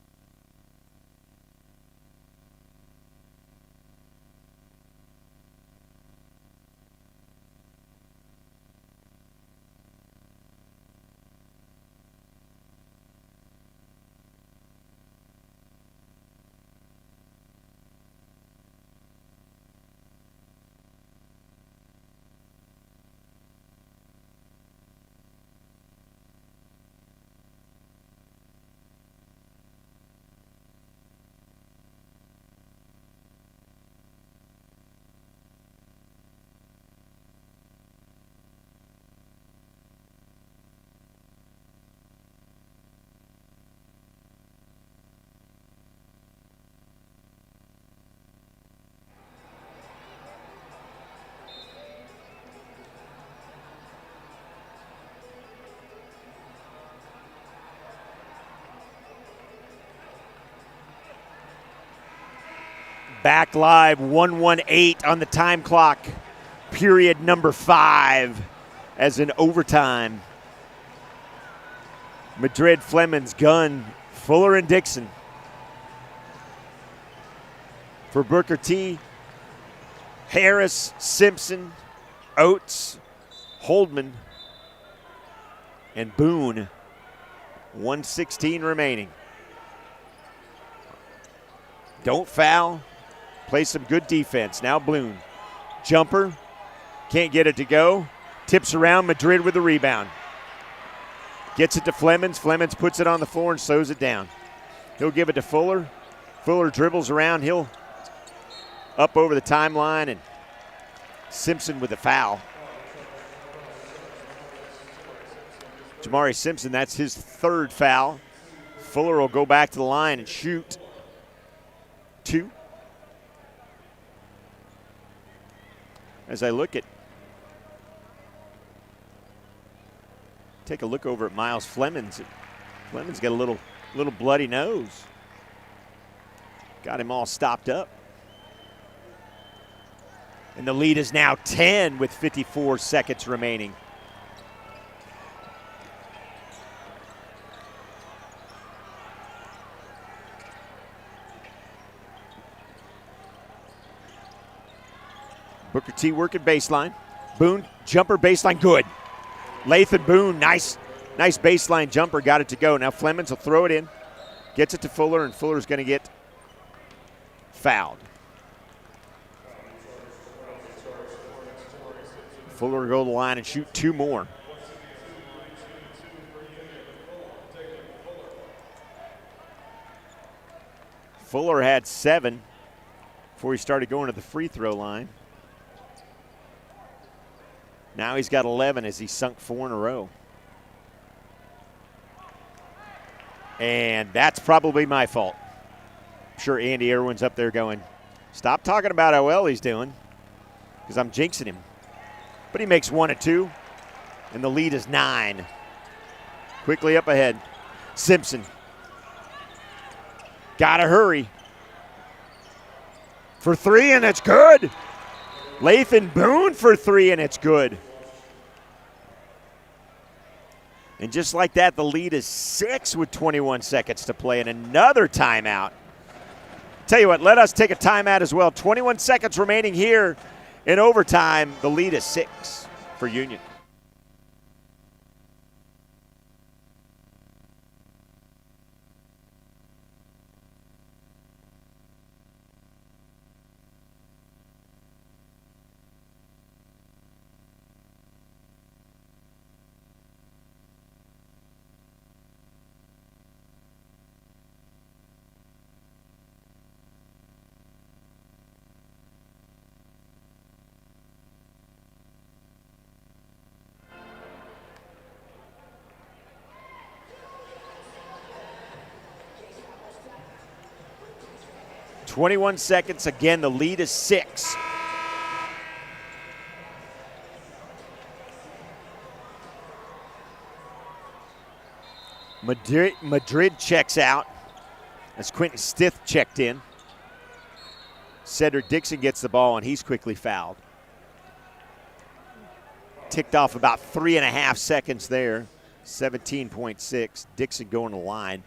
S6: Back live, 1:18 on the time clock. Period number 5 as in overtime. Madrid, Flemings, Gunn, Fuller, and Dixon. For Booker T, Harris, Simpson, Oates, Holdman, and Boone. 1:16 remaining. Don't foul. Play some good defense. Now Boone. Jumper. Can't get it to go. Tips around. Madrid with the rebound. Gets it to Flemings. Flemings puts it on the floor and slows it down. He'll give it to Fuller. Fuller dribbles around. He'll up over the timeline, and Simpson with the foul. Jamari Simpson, that's his 3rd foul. Fuller will go back to the line and shoot 2. As I take a look over at Miles Flemings. Flemings got a little bloody nose. Got him all stopped up. And the lead is now 10 with 54 seconds remaining. Booker T working baseline. Boone, jumper, baseline, good. Lathan Boone, nice baseline jumper, got it to go. Now Flemings will throw it in, gets it to Fuller, and Fuller's going to get fouled. Fuller will go to the line and shoot 2 more. Fuller had 7 before he started going to the free throw line. Now he's got 11 as he sunk 4 in a row. And that's probably my fault. I'm sure Andy Irwin's up there going, stop talking about how well he's doing, because I'm jinxing him. But he makes 1 of 2, and the lead is 9. Quickly up ahead. Simpson. Gotta hurry. For 3, and it's good. Lathan Boone for 3, and it's good. And just like that, the lead is 6 with 21 seconds to play, and another timeout. Tell you what, let us take a timeout as well. 21 seconds remaining here in overtime. The lead is 6 for Union. .21 seconds. Again, the lead is 6. Madrid checks out as Quentin Stith checked in. Cedric Dixon gets the ball, and he's quickly fouled. Ticked off about 3.5 seconds there. 17.6. Dixon going to the line.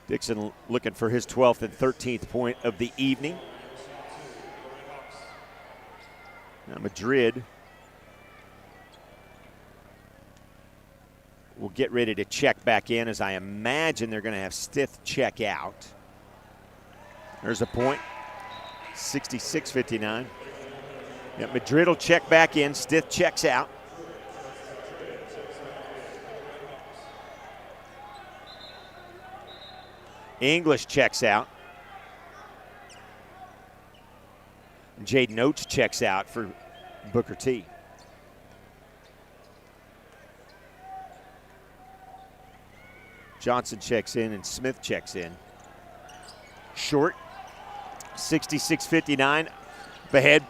S6: Dixon looking for his 12th and 13th point of the evening. Now Madrid will get ready to check back in, as I imagine they're going to have Stith check out. There's a point, 66-59. Yep, Madrid will check back in, Stith checks out. English checks out. Jaden Oates checks out for Booker T. Johnson checks in and Smith checks in. Short, 66-59. Ahead,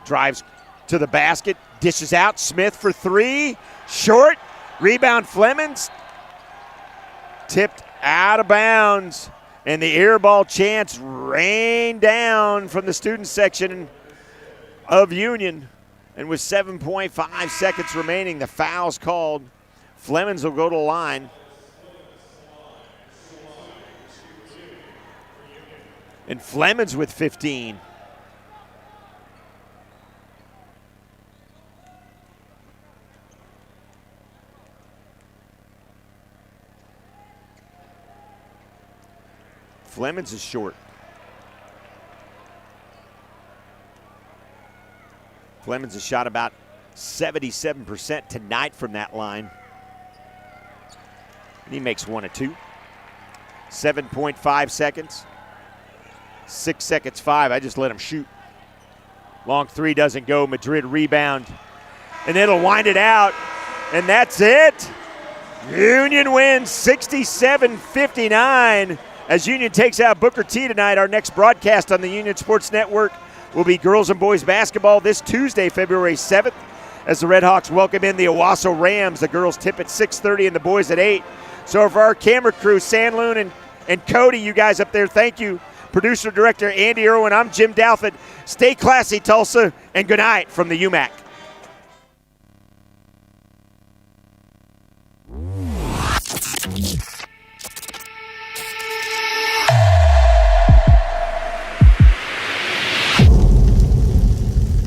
S6: drives to the basket, dishes out. Smith for 3. Short, rebound Flemings. Tipped out of bounds, And the air ball chants rain down from the student section of Union. And with 7.5 seconds remaining, the foul's called. Flemings will go to the line. And Flemings with 15. Flemings is short. Flemings has shot about 77% tonight from that line. And he makes 1 of 2. 7.5 seconds. 6 seconds 5. I just let him shoot. Long three doesn't go. Madrid rebound. And it'll wind it out. And that's it. Union wins 67-59 as Union takes out Booker T tonight. Our next broadcast on the Union Sports Network will be girls and boys basketball this Tuesday, February 7th, as the Red Hawks welcome in the Owasso Rams. The girls tip at 6:30 and the boys at 8. So for our camera crew, Sandloon and Cody, you guys up there, thank you. Producer, director Andy Irwin, I'm Jim Douthit. Stay classy, Tulsa, and good night from the UMAC.